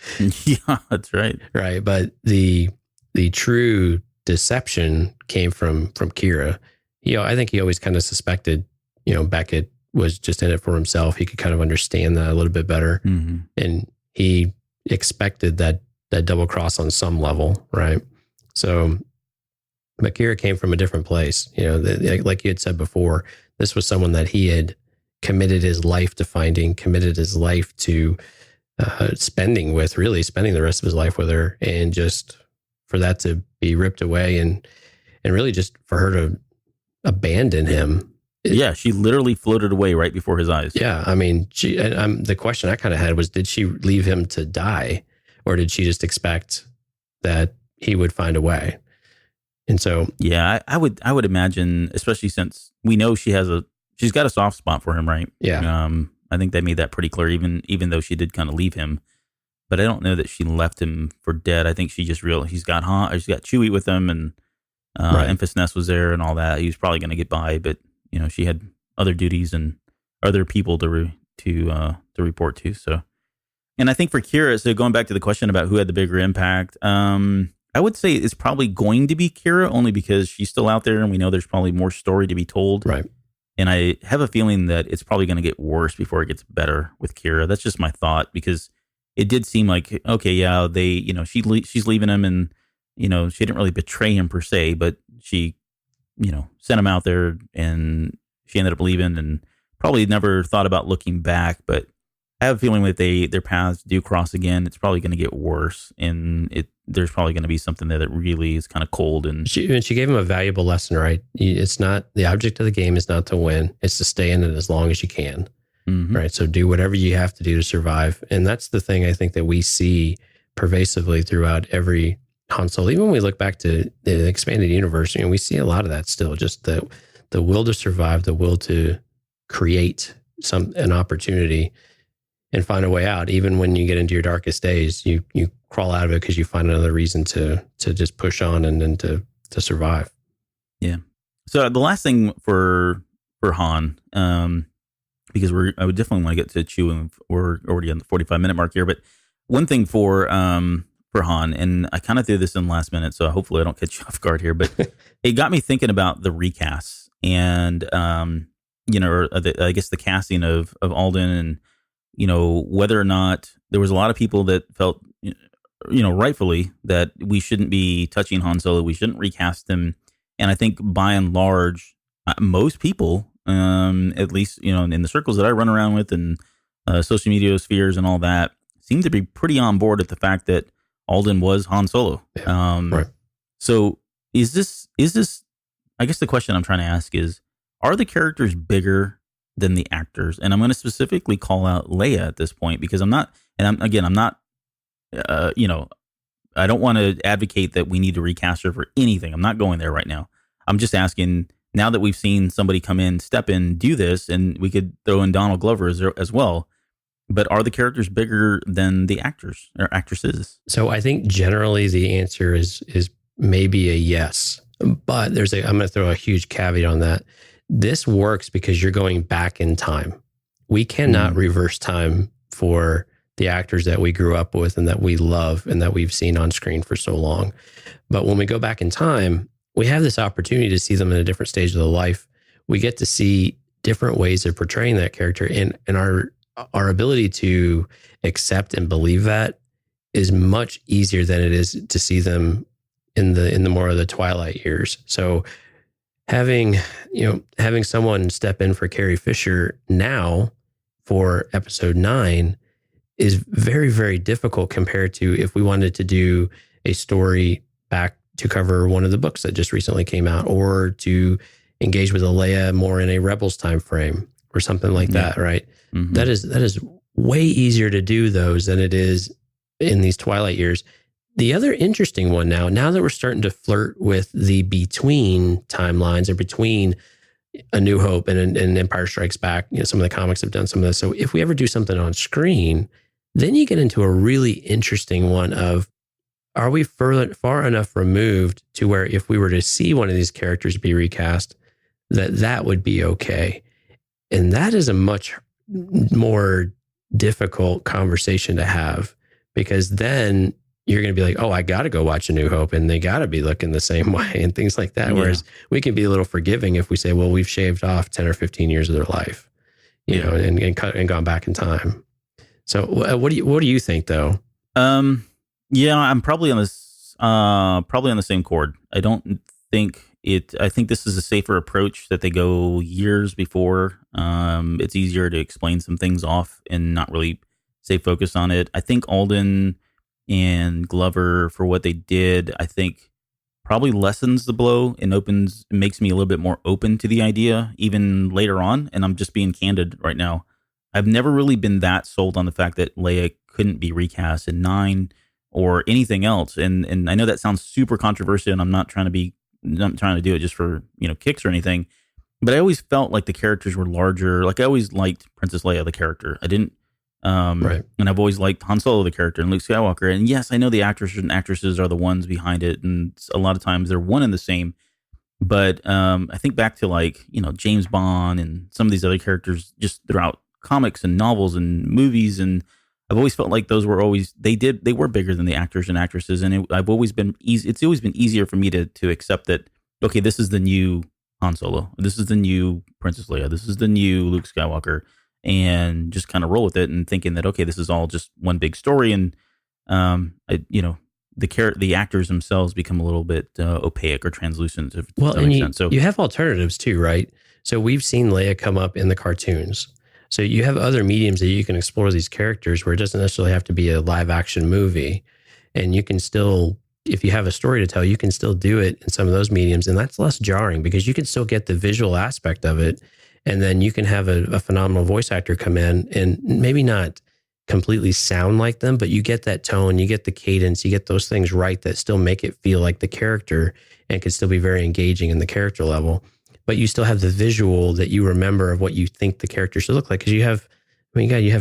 yeah, that's right. Right. But the true deception came from Kira. I think he always kind of suspected, Beckett was just in it for himself. He could kind of understand that a little bit better. Mm-hmm. And he expected that double cross on some level, right? So, but Kira came from a different place. Like you had said before, this was someone that he had committed his life to finding, committed his life to spending the rest of his life with her, and just for that to be ripped away and really just for her to abandon him. Yeah, she literally floated away right before his eyes. Yeah, I mean, the question I kind of had was, did she leave him to die, or did she just expect that he would find a way? And so, yeah, I would imagine, especially since we know she's got a soft spot for him, right? Yeah. I think they made that pretty clear, even though she did kind of leave him. But I don't know that she left him for dead. I think she just realized she's got Chewie with him, and Right. Emphas Nest was there and all that. He was probably going to get by, but she had other duties and other people to report to. So, and I think for Kira, so going back to the question about who had the bigger impact, I would say it's probably going to be Kira, only because she's still out there, and we know there's probably more story to be told. Right. And I have a feeling that it's probably going to get worse before it gets better with Kira. That's just my thought, because it did seem like, okay, yeah, she's leaving him, and she didn't really betray him per se, but she, sent him out there, and she ended up leaving, and probably never thought about looking back. But I have a feeling that their paths do cross again. It's probably going to get worse, and there's probably going to be something there that really is kind of cold. And she gave him a valuable lesson, right? It's not, the object of the game is not to win; it's to stay in it as long as you can. mm-hmm. Right. So do whatever you have to do to survive. And that's the thing I think that we see pervasively throughout every console. Even when we look back to the expanded universe, we see a lot of that still, just the will to survive, the will to create an opportunity and find a way out. Even when you get into your darkest days, you crawl out of it because you find another reason to just push on and then to survive. Yeah. So the last thing for Han, because I would definitely want to get to Chewie. We're already on the 45-minute mark here, but one thing for Han, and I kind of threw this in last minute, so hopefully I don't catch you off guard here, but it got me thinking about the recasts and I guess the casting of Alden, and whether or not there was a lot of people that felt rightfully that we shouldn't be touching Han Solo. We shouldn't recast him. And I think by and large, most people, at least, in the circles that I run around with and social media spheres and all that, seem to be pretty on board at the fact that Alden was Han Solo. Yeah, right. So is this, I guess the question I'm trying to ask is, are the characters bigger than the actors? And I'm going to specifically call out Leia at this point because I'm not, I don't want to advocate that we need to recast her for anything. I'm not going there right now. I'm just asking, now that we've seen somebody come in, step in, do this, and we could throw in Donald Glover as well. But are the characters bigger than the actors or actresses? So I think generally the answer is maybe a yes. But I'm going to throw a huge caveat on that. This works because you're going back in time. We cannot reverse time for the actors that we grew up with and that we love and that we've seen on screen for so long. But when we go back in time, we have this opportunity to see them in a different stage of their life. We get to see different ways of portraying that character, and our ability to accept and believe that is much easier than it is to see them in the more of the twilight years. So having someone step in for Carrie Fisher now for episode 9 is very, very difficult compared to if we wanted to do a story back to cover one of the books that just recently came out, or to engage with a Leia more in a Rebels time frame or something like that, right? Mm-hmm. That is way easier to do those than it is in these twilight years. The other interesting one now that we're starting to flirt with the between timelines or between A New Hope and Empire Strikes Back, some of the comics have done some of this. So if we ever do something on screen, then you get into a really interesting one of, are we far enough removed to where if we were to see one of these characters be recast, that would be okay? And that is a much more difficult conversation to have, because then you're going to be like, oh, I got to go watch A New Hope and they got to be looking the same way and things like that. Yeah. Whereas we can be a little forgiving if we say, well, we've shaved off 10 or 15 years of their life, and gone back in time. So what do you think though? Yeah, I'm probably on this, probably on the same chord. I don't think I think this is a safer approach that they go years before. It's easier to explain some things off and not really stay focused on it. I think Alden and Glover, for what they did, I think probably lessens the blow and makes me a little bit more open to the idea even later on. And I'm just being candid right now. I've never really been that sold on the fact that Leia couldn't be recast in 9 or anything else. And I know that sounds super controversial, and I'm not trying to do it just for, kicks or anything. But I always felt like the characters were larger. Like I always liked Princess Leia, the character. I didn't, right. And I've always liked Han Solo, the character, and Luke Skywalker. And yes, I know the actors and actresses are the ones behind it, and a lot of times they're one and the same. But I think back to James Bond and some of these other characters just throughout comics and novels and movies, and I've always felt like those were always they were bigger than the actors and actresses, and it's always been easier for me to accept that, okay, this is the new Han Solo, this is the new Princess Leia, this is the new Luke Skywalker, and just kind of roll with it and thinking that, okay, this is all just one big story. And the actors themselves become a little bit opaque or translucent, if that makes sense. So you have alternatives too, right? So we've seen Leia come up in the cartoons. So you have other mediums that you can explore these characters where it doesn't necessarily have to be a live action movie. And you can still, if you have a story to tell, you can still do it in some of those mediums. And that's less jarring because you can still get the visual aspect of it. And then you can have a phenomenal voice actor come in and maybe not completely sound like them, but you get that tone, you get the cadence, you get those things right that still make it feel like the character and can still be very engaging in the character level. But you still have the visual that you remember of what you think the character should look like. Because you have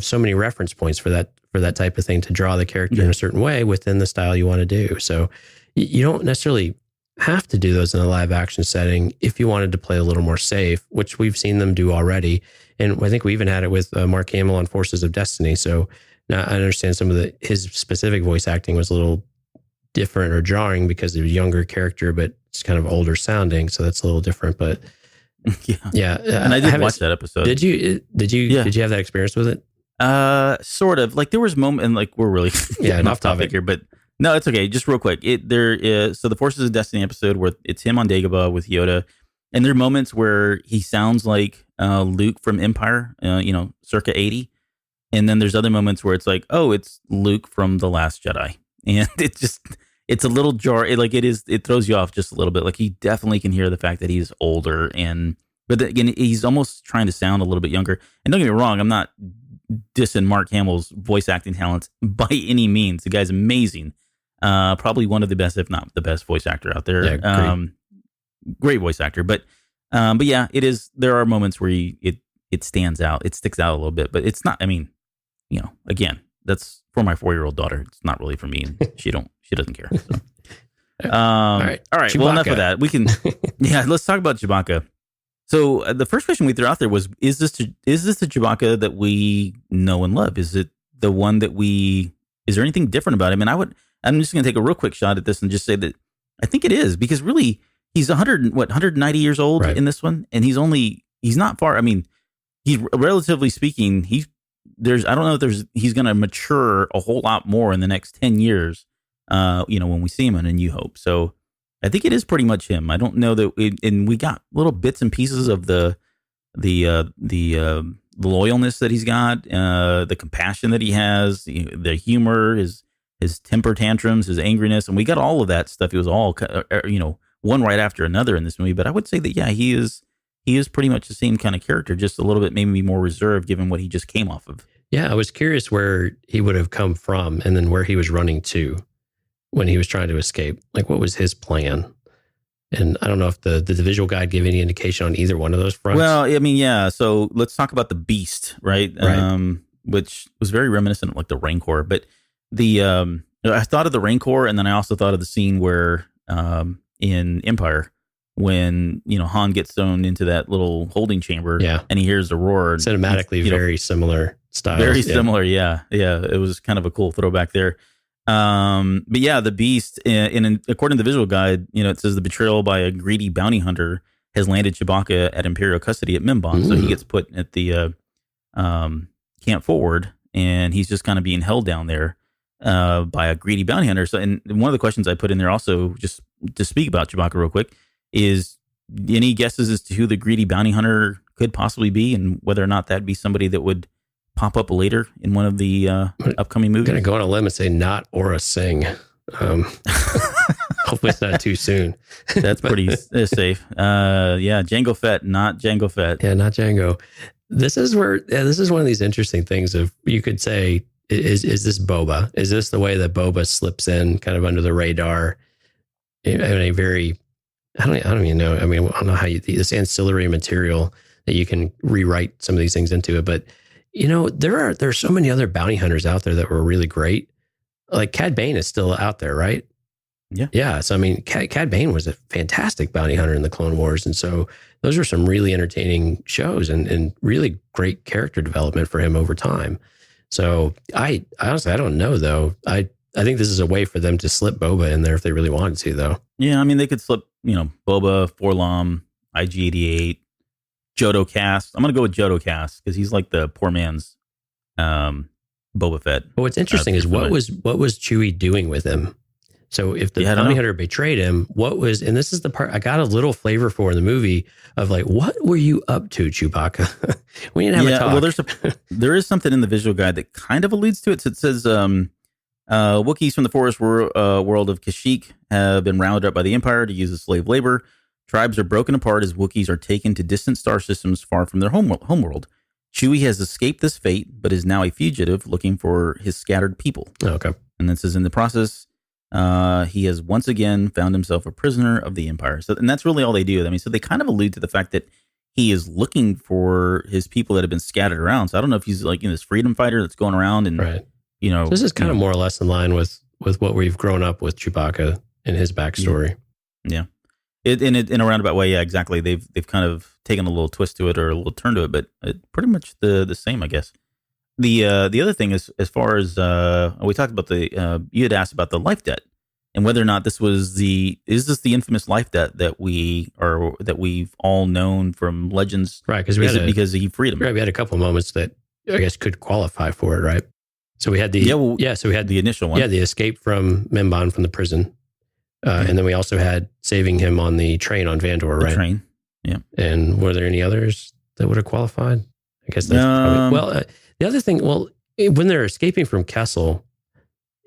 so many reference points for that type of thing to draw the character in a certain way within the style you want to do. So you don't necessarily have to do those in a live action setting if you wanted to play a little more safe, which we've seen them do already. And I think we even had it with Mark Hamill on Forces of Destiny. So now I understand some of his specific voice acting was a little different or jarring because of a younger character, but it's kind of older sounding. So that's a little different, but yeah. And I did watch that episode. Did you have that experience with it? Sort of. Like there was moment, and like we're really off topic here, but No, it's okay. Just real quick. So the Forces of Destiny episode where it's him on Dagobah with Yoda, and there are moments where he sounds like Luke from Empire, circa 80. And then there's other moments where it's like, oh, it's Luke from The Last Jedi. And it's a little it throws you off just a little bit. Like he definitely can hear the fact that he's older. But again, he's almost trying to sound a little bit younger. And don't get me wrong, I'm not dissing Mark Hamill's voice acting talents by any means. The guy's amazing. Probably one of the best, if not the best voice actor out there. Yeah, great voice actor. But yeah, it is. There are moments where it stands out. It sticks out a little bit, but it's not, I mean, again, that's for my 4-year-old daughter. It's not really for me. And she doesn't care. So. All right. Chewbacca. Well, enough of that. We can, let's talk about Chewbacca. So the first question we threw out there was, is this the Chewbacca that we know and love? Is it the one that is there anything different about him? And I'm just going to take a real quick shot at this and just say that I think it is, because really he's 190 years old in this one. And he's not far. I mean, he's relatively speaking, I don't know if he's going to mature a whole lot more in the next 10 years, when we see him in A New Hope. So I think it is pretty much him. I don't know that, and we got little bits and pieces of the loyalness that he's got, the compassion that he has, the humor, his temper tantrums, his angriness, and we got all of that stuff. It was all, one right after another in this movie. But I would say that, yeah, he is pretty much the same kind of character, just a little bit maybe more reserved given what he just came off of. Yeah, I was curious where he would have come from and then where he was running to when he was trying to escape. Like, what was his plan? And I don't know if the visual guide gave any indication on either one of those fronts. Well, I mean, yeah. So let's talk about the Beast, right? Which was very reminiscent of like the Rancor. But I thought of the Rancor, and then I also thought of the scene where in Empire, when Han gets thrown into that little holding chamber, and he hears the roar. Cinematically, very similar style. Very similar, yeah. It was kind of a cool throwback there. But yeah, the Beast, according to the visual guide, it says the betrayal by a greedy bounty hunter has landed Chewbacca at Imperial custody at Mimban. So he gets put at the Camp Forward, and he's just kind of being held down there by a greedy bounty hunter. So, and one of the questions I put in there also, just to speak about Chewbacca real quick, is any guesses as to who the greedy bounty hunter could possibly be, and whether or not that'd be somebody that would pop up later in one of the upcoming movies? I'm going to go on a limb and say not Aura Singh. Hopefully it's not too soon. That's pretty safe. Jango Fett, not Jango Fett. Yeah, not Jango. This is one of these interesting things of, you could say, is this Boba? Is this the way that Boba slips in kind of under the radar in a very, I don't even know. I mean, I don't know how this ancillary material that you can rewrite some of these things into it, but there are so many other bounty hunters out there that were really great. Like Cad Bane is still out there, right? Yeah. Yeah. So, I mean, Cad Bane was a fantastic bounty hunter in the Clone Wars. And so those are some really entertaining shows and really great character development for him over time. So I honestly, I don't know though. I think this is a way for them to slip Boba in there if they really wanted to, though. Yeah. I mean, they could slip, Boba, Forlom, IG-88, Jodo Cast. I'm going to go with Jodo Cast because he's like the poor man's Boba Fett. But what's interesting is what was Chewie doing with him? So if the bounty hunter betrayed him, and this is the part I got a little flavor for in the movie of like, what were you up to, Chewbacca? We didn't have a talk. Well, there is something in the visual guide that kind of alludes to it. So it says, Wookiees from the forest world of Kashyyyk have been rounded up by the Empire to use as slave labor. Tribes are broken apart as Wookiees are taken to distant star systems far from their homeworld. Chewie has escaped this fate, but is now a fugitive looking for his scattered people. Oh, okay. And then says in the process, he has once again found himself a prisoner of the Empire. So, and that's really all they do. I mean, so they kind of allude to the fact that he is looking for his people that have been scattered around. So I don't know if he's like this freedom fighter that's going around and, right. So this is kind of more or less in line with what we've grown up with Chewbacca and his backstory. Yeah. In a roundabout way, yeah, exactly. They've kind of taken a little twist to it or a little turn to it, but pretty much the same, I guess. The other thing is, as far as we talked about you had asked about the life debt and whether or not is this the infamous life debt that we've all known from Legends, right? Because he freed him. Right, we had a couple of moments that I guess could qualify for it, right? So we had the so we had the initial one. Yeah, the escape from Mimban from the prison, and then we also had saving him on the train on Vandor, right? Train, yeah. And were there any others that would have qualified? I guess that's probably, the other thing. Well, when they're escaping from Kessel,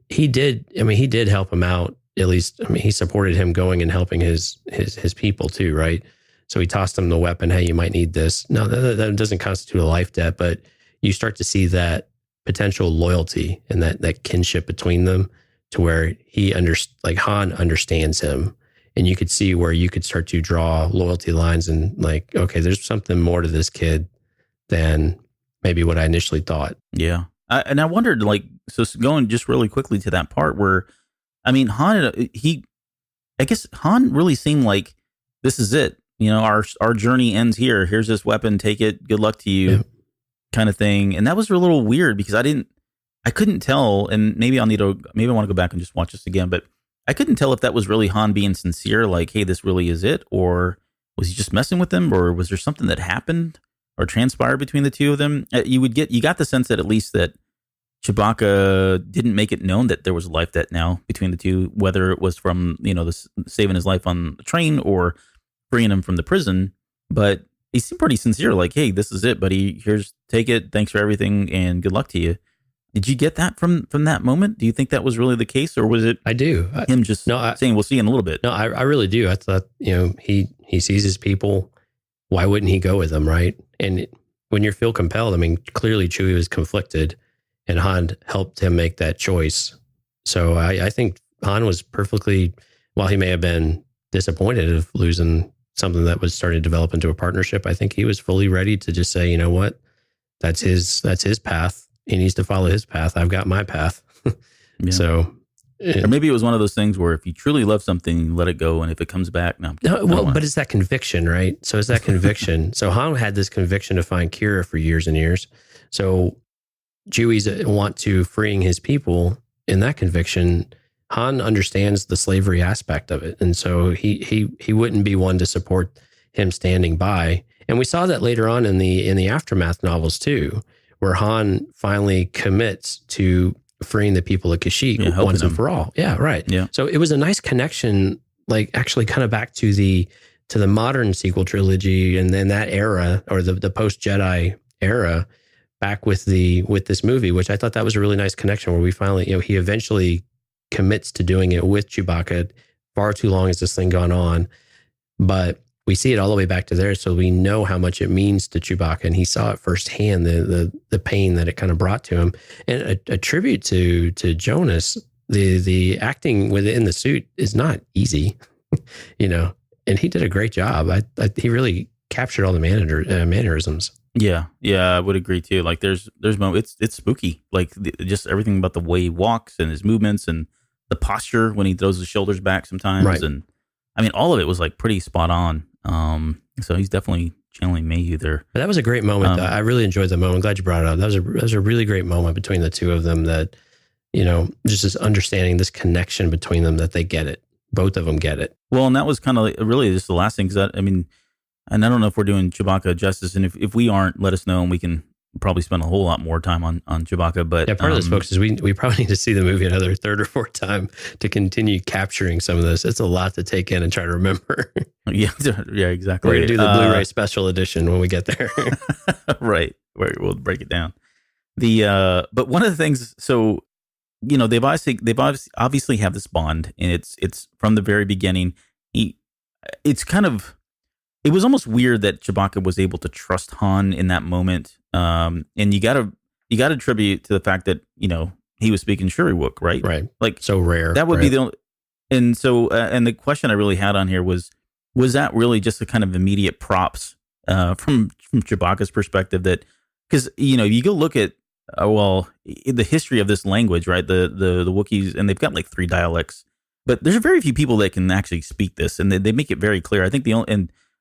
he did help him out. At least, he supported him going and helping his people too, right? So he tossed him the weapon. Hey, you might need this. No, that doesn't constitute a life debt, but you start to see that potential loyalty and that kinship between them, to where Han understands him, and you could see where you could start to draw loyalty lines and like, okay, there's something more to this kid than maybe what I initially thought. Yeah. And I wondered, like, so going just really quickly to that part where, Han, I guess Han really seemed like, this is it. Our journey ends here. Here's this weapon. Take it. Good luck to you, kind of thing. And that was a little weird because I couldn't tell. And maybe I want to go back and just watch this again. But I couldn't tell if that was really Han being sincere, like, hey, this really is it, or was he just messing with them, or was there something that happened or transpired between the two of them? You got the sense that at least that Chewbacca didn't make it known that there was a life debt now between the two, whether it was from, saving his life on the train or freeing him from the prison. But he seemed pretty sincere, like, hey, this is it, buddy. Take it. Thanks for everything and good luck to you. Did you get that from that moment? Do you think that was really the case, or was it? I do. Him just saying, we'll see you in a little bit. No, I really do. I thought, he sees his people. Why wouldn't he go with them, right? And when you feel compelled, clearly Chewie was conflicted, and Han helped him make that choice. So I think Han was perfectly, while he may have been disappointed of losing something that was starting to develop into a partnership, I think he was fully ready to just say, you know what, that's his path. He needs to follow his path. I've got my path. Yeah. So, or maybe it was one of those things where if you truly love something, let it go, and if it comes back, but it's that conviction, right? So it's that conviction. So Han had this conviction to find Kira for years and years. So Chewie's want to freeing his people in that conviction. Han understands the slavery aspect of it, and so he wouldn't be one to support him standing by. And we saw that later on in the Aftermath novels too, where Han finally commits to freeing the people of Kashyyyk once and for all. Yeah, right. Yeah. So it was a nice connection, like actually kind of back to the modern sequel trilogy, and then that era, or the post Jedi era, back with this movie, which I thought that was a really nice connection, where we finally, he eventually commits to doing it with Chewbacca. Far too long has this thing gone on, but we see it all the way back to there, so we know how much it means to Chewbacca, and he saw it firsthand, the pain that it kind of brought to him. And a tribute to Jonas, the acting within the suit is not easy, and he did a great job. He really captured all the mannerisms. Yeah, I would agree too. Like there's moments, it's spooky, like just everything about the way he walks and his movements and the posture when he throws his shoulders back sometimes, right. And all of it was like pretty spot on. So he's definitely channeling Mayhew there. But that was a great moment. I really enjoyed the moment. I'm glad you brought it up. That was a really great moment between the two of them. That just this understanding, this connection between them, that they get it. Both of them get it. Well, and that was kind of really just the last thing, because and I don't know if we're doing Chewbacca justice, and if we aren't, let us know, and we can probably spend a whole lot more time on Chewbacca. But yeah, part of this, folks, is we probably need to see the movie another third or fourth time to continue capturing some of this. It's a lot to take in and try to remember. Yeah, exactly. We're gonna do the Blu-ray special edition when we get there. Right, where we'll break it down. But one of the things, so they've obviously have this bond, and it's from the very beginning. It was almost weird that Chewbacca was able to trust Han in that moment. And you gotta attribute to the fact that, he was speaking Shuriwook, right? Right. Like, so rare. That would be the only, and so, and the question I really had on here was that really just a kind of immediate props, from Chewbacca's perspective, that, because, you go look at, the history of this language, right? The Wookiees, and they've got like 3 dialects, but there's very few people that can actually speak this, and they make it very clear. I think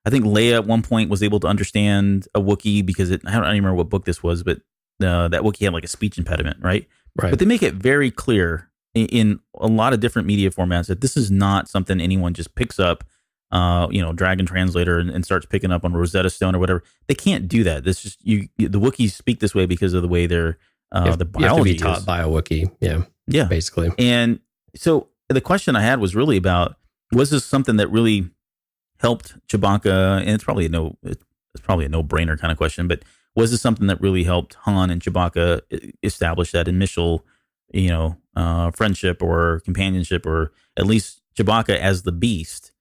I think Leia at one point was able to understand a Wookiee because I don't remember what book this was, but that Wookiee had like a speech impediment, right? Right. But they make it very clear in a lot of different media formats that this is not something anyone just picks up, Dragon Translator and starts picking up on Rosetta Stone or whatever. They can't do that. This is the Wookiees speak this way because of the way they're the You have to biology be taught is. by a Wookiee. Yeah. Yeah. Basically. And so the question I had was really about, was this something that really helped Chewbacca? And it's probably a no-brainer kind of question, but was this something that really helped Han and Chewbacca establish that initial, friendship or companionship, or at least Chewbacca as the beast?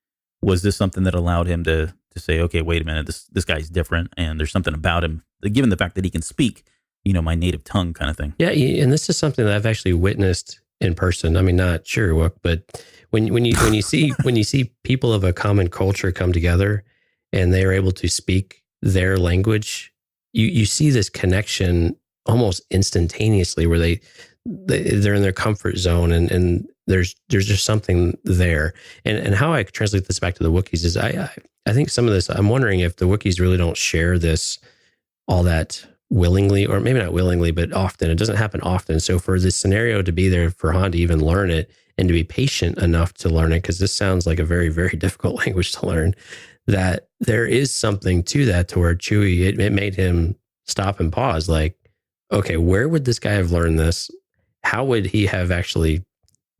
Was this something that allowed him to say, okay, wait a minute, this guy's different, and there's something about him, given the fact that he can speak, my native tongue kind of thing? Yeah, and this is something that I've actually witnessed in person. I mean, not Chewie, but when you see people of a common culture come together and they are able to speak their language, you see this connection almost instantaneously, where they're in their comfort zone, and there's just something there. And how I translate this back to the Wookiees is I think some of this, I'm wondering if the Wookiees really don't share this all that willingly, or maybe not willingly, but often. It doesn't happen often. So for this scenario to be there for Han to even learn it and to be patient enough to learn it, because this sounds like a very, very difficult language to learn, that there is something to that, to where Chewie, it made him stop and pause. Like, okay, where would this guy have learned this? How would he have actually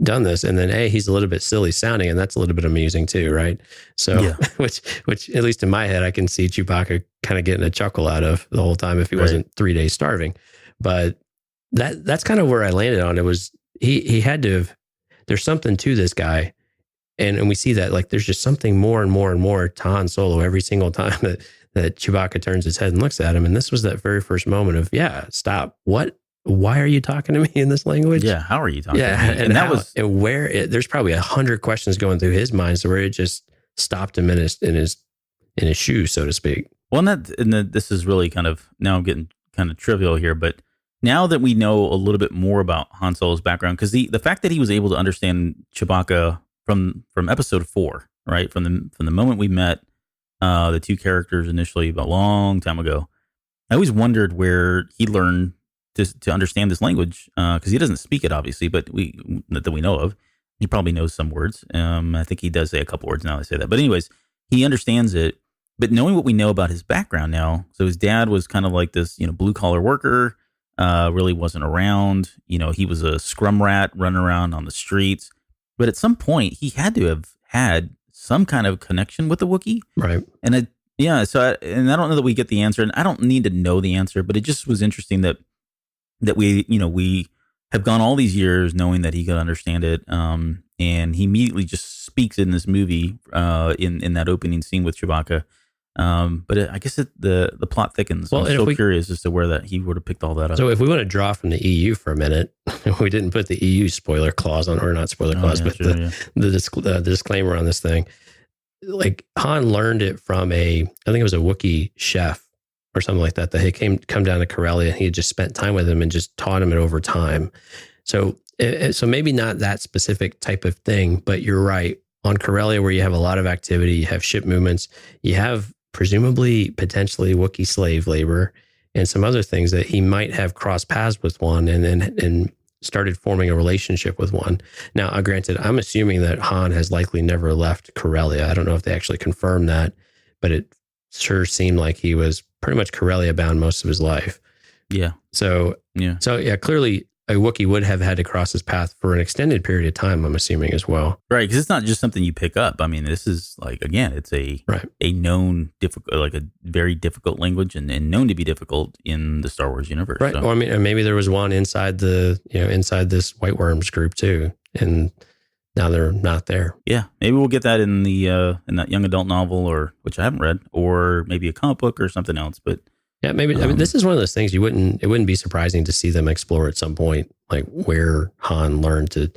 done this? And then he's a little bit silly sounding, and that's a little bit amusing too, right? So, yeah. which at least in my head, I can see Chewbacca kind of getting a chuckle out of the whole time if he wasn't 3 days starving. But that's kind of where I landed on. It was he had to have, there's something to this guy, and we see that, like, there's just something more and more and more to Han Solo every single time that Chewbacca turns his head and looks at him. And this was that very first moment of, stop. What? Why are you talking to me in this language? Yeah, how are you talking to me? And that was, and where there's probably 100 questions going through his mind, so where it just stopped him in his shoes, so to speak. Well, this is really kind of, now I'm getting kind of trivial here, but now that we know a little bit more about Han Solo's background, because the fact that he was able to understand Chewbacca from episode 4, right, from the moment we met the two characters initially a long time ago, I always wondered where he learned to understand this language, because he doesn't speak it, obviously, but that we know of. He probably knows some words. I think he does say a couple words now I say that. But anyways, he understands it. But knowing what we know about his background now, so his dad was kind of like this, blue collar worker, really wasn't around. He was a scrum rat running around on the streets. But at some point, he had to have had some kind of connection with the Wookiee, right? And I don't know that we get the answer, and I don't need to know the answer, but it just was interesting that we have gone all these years knowing that he could understand it, and he immediately just speaks in this movie in that opening scene with Chewbacca. But I guess the plot thickens. Well, I'm so curious as to where he would have picked all that up. So if we want to draw from the EU for a minute, we didn't put the EU spoiler clause on, or not spoiler clause, but the disclaimer on this thing. Like, Han learned it from I think it was a Wookiee chef or something like that he come down to Corellia, and he had just spent time with him and just taught him it over time. So maybe not that specific type of thing, but you're right. On Corellia, where you have a lot of activity, you have ship movements, you have presumably potentially Wookiee slave labor and some other things, that he might have crossed paths with one and started forming a relationship with one. Now, granted, I'm assuming that Han has likely never left Corellia. I don't know if they actually confirmed that, but it sure seemed like he was pretty much Corellia bound most of his life. Yeah. So clearly a Wookiee would have had to cross his path for an extended period of time, I'm assuming, as well. Right, because it's not just something you pick up. I mean, this is like, again, it's a known difficult, like a very difficult language, and known to be difficult in the Star Wars universe. Right. So. Well, I mean, maybe there was one inside inside this White Worms group too, and now they're not there. Yeah, maybe we'll get that in that young adult novel, or which I haven't read, or maybe a comic book or something else. But yeah, maybe. I mean, this is one of those things it wouldn't be surprising to see them explore at some point, like where Han learned to,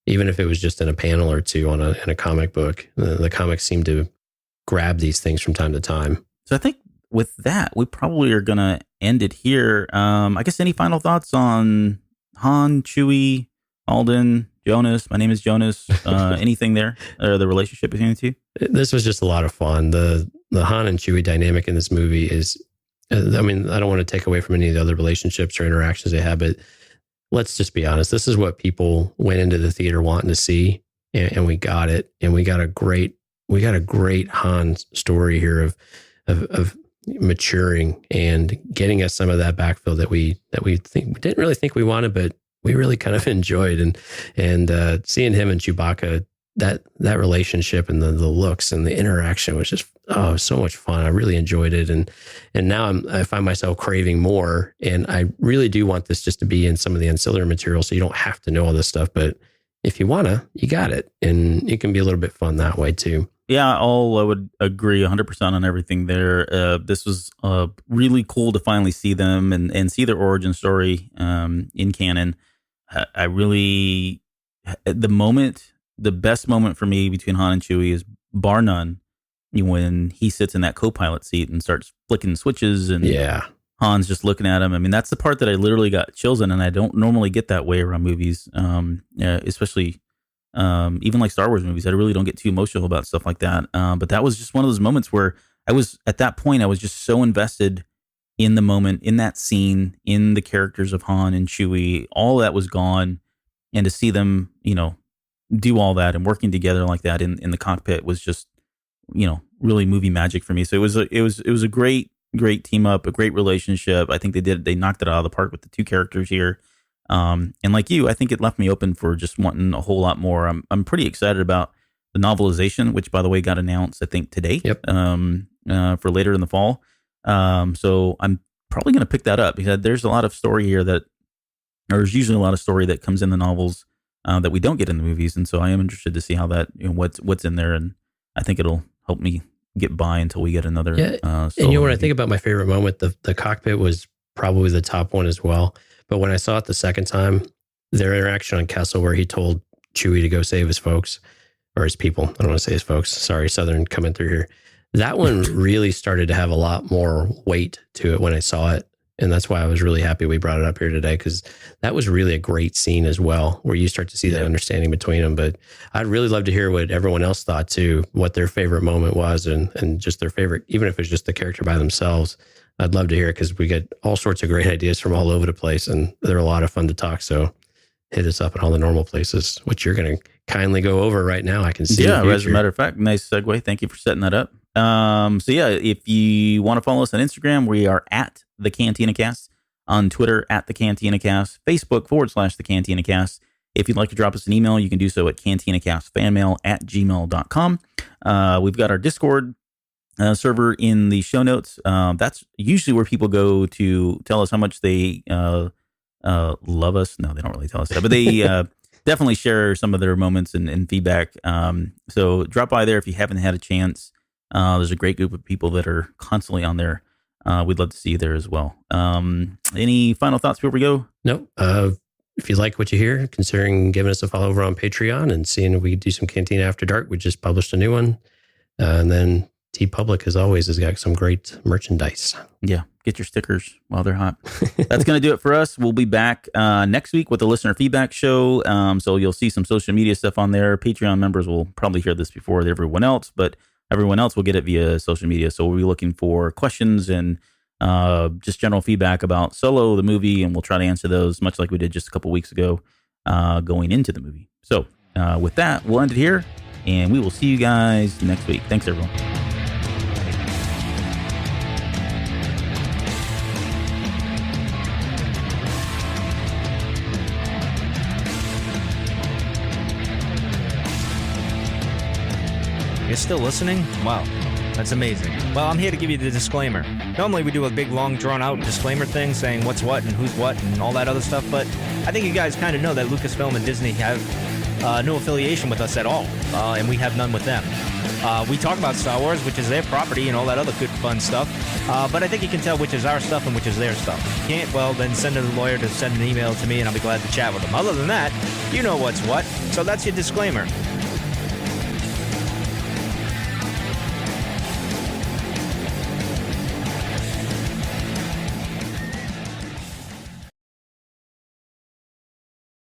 even if it was just in a panel or two in a comic book. The comics seem to grab these things from time to time. So I think with that, we probably are going to end it here. I guess any final thoughts on Han, Chewie, Alden, Jonas? My name is Jonas. Anything there? Or the relationship between the two? This was just a lot of fun. The Han and Chewie dynamic in this movie is, I mean, I don't want to take away from any of the other relationships or interactions they have, but let's just be honest. This is what people went into the theater wanting to see, and we got it. And we got a great Han story here of maturing and getting us some of that backfill that we didn't really think we wanted, but we really kind of enjoyed. And seeing him and Chewbacca, that relationship and the looks and the interaction was just so much fun. I really enjoyed it, and now I find myself craving more. And I really do want this just to be in some of the ancillary material, so you don't have to know all this stuff. But if you wanna, you got it, and it can be a little bit fun that way too. Yeah, I would agree 100% on everything there. This was really cool to finally see them and see their origin story in canon. I really, the best moment for me between Han and Chewie is bar none when he sits in that co-pilot seat and starts flicking switches and Han's just looking at him. I mean, that's the part that I literally got chills in, and I don't normally get that way around movies, especially even like Star Wars movies. I really don't get too emotional about stuff like that. But that was just one of those moments where at that point, I was just so invested in the moment, in that scene, in the characters of Han and Chewie. All that was gone. And to see them, do all that and working together like that in the cockpit was just, really movie magic for me. So it was a great team up, a great relationship. I think they knocked it out of the park with the two characters here. And like you, I think it left me open for just wanting a whole lot more. I'm pretty excited about the novelization, which by the way got announced, I think today, for later in the fall. So I'm probably going to pick that up because there's a lot of story here there's usually a lot of story that comes in the novels that we don't get in the movies. And so I am interested to see how that, what's in there. And I think it'll help me get by until we get another. And when I think about my favorite moment, the cockpit was probably the top one as well. But when I saw it the second time, their interaction on Kessel, where he told Chewie to go save his folks or his people. I don't want to say his folks. Sorry, Southern coming through here. That one really started to have a lot more weight to it when I saw it. And that's why I was really happy we brought it up here today, because that was really a great scene as well, where you start to see that understanding between them. But I'd really love to hear what everyone else thought too, what their favorite moment was and just their favorite, even if it's just the character by themselves. I'd love to hear it because we get all sorts of great ideas from all over the place, and they're a lot of fun to talk. So hit us up at all the normal places, which you're going to kindly go over right now. I can see. Yeah, as a matter of fact, nice segue. Thank you for setting that up. So yeah, if you want to follow us on Instagram, we are at The Cantina Cast, on Twitter at The Cantina Cast, Facebook /The Cantina Cast. If you'd like to drop us an email, you can do so at cantinacastfanmail@gmail.com. We've got our Discord server in the show notes. That's usually where people go to tell us how much they love us. No, they don't really tell us that, but they definitely share some of their moments and feedback. So drop by there if you haven't had a chance. There's a great group of people that are constantly on there. We'd love to see you there as well. Any final thoughts before we go? No. If you like what you hear, considering giving us a follow over on Patreon and seeing if we could do some Cantina After Dark. We just published a new one. And then TeePublic, as always, has got some great merchandise. Yeah, get your stickers while they're hot. That's going to do it for us. We'll be back next week with the listener feedback show. So you'll see some social media stuff on there. Patreon members will probably hear this before everyone else, but everyone else will get it via social media. So we'll be looking for questions and just general feedback about Solo, the movie, and we'll try to answer those much like we did just a couple weeks ago going into the movie. So with that, we'll end it here, and we will see you guys next week. Thanks, everyone. You're still listening? Wow, that's amazing. Well, I'm here to give you the disclaimer. Normally we do a big, long, drawn-out disclaimer thing saying what's what and who's what and all that other stuff, but I think you guys kind of know that Lucasfilm and Disney have no affiliation with us at all, and we have none with them. We talk about Star Wars, which is their property and all that other good, fun stuff, but I think you can tell which is our stuff and which is their stuff. If you can't, well, then send a lawyer to send an email to me, and I'll be glad to chat with them. Other than that, you know what's what, so that's your disclaimer.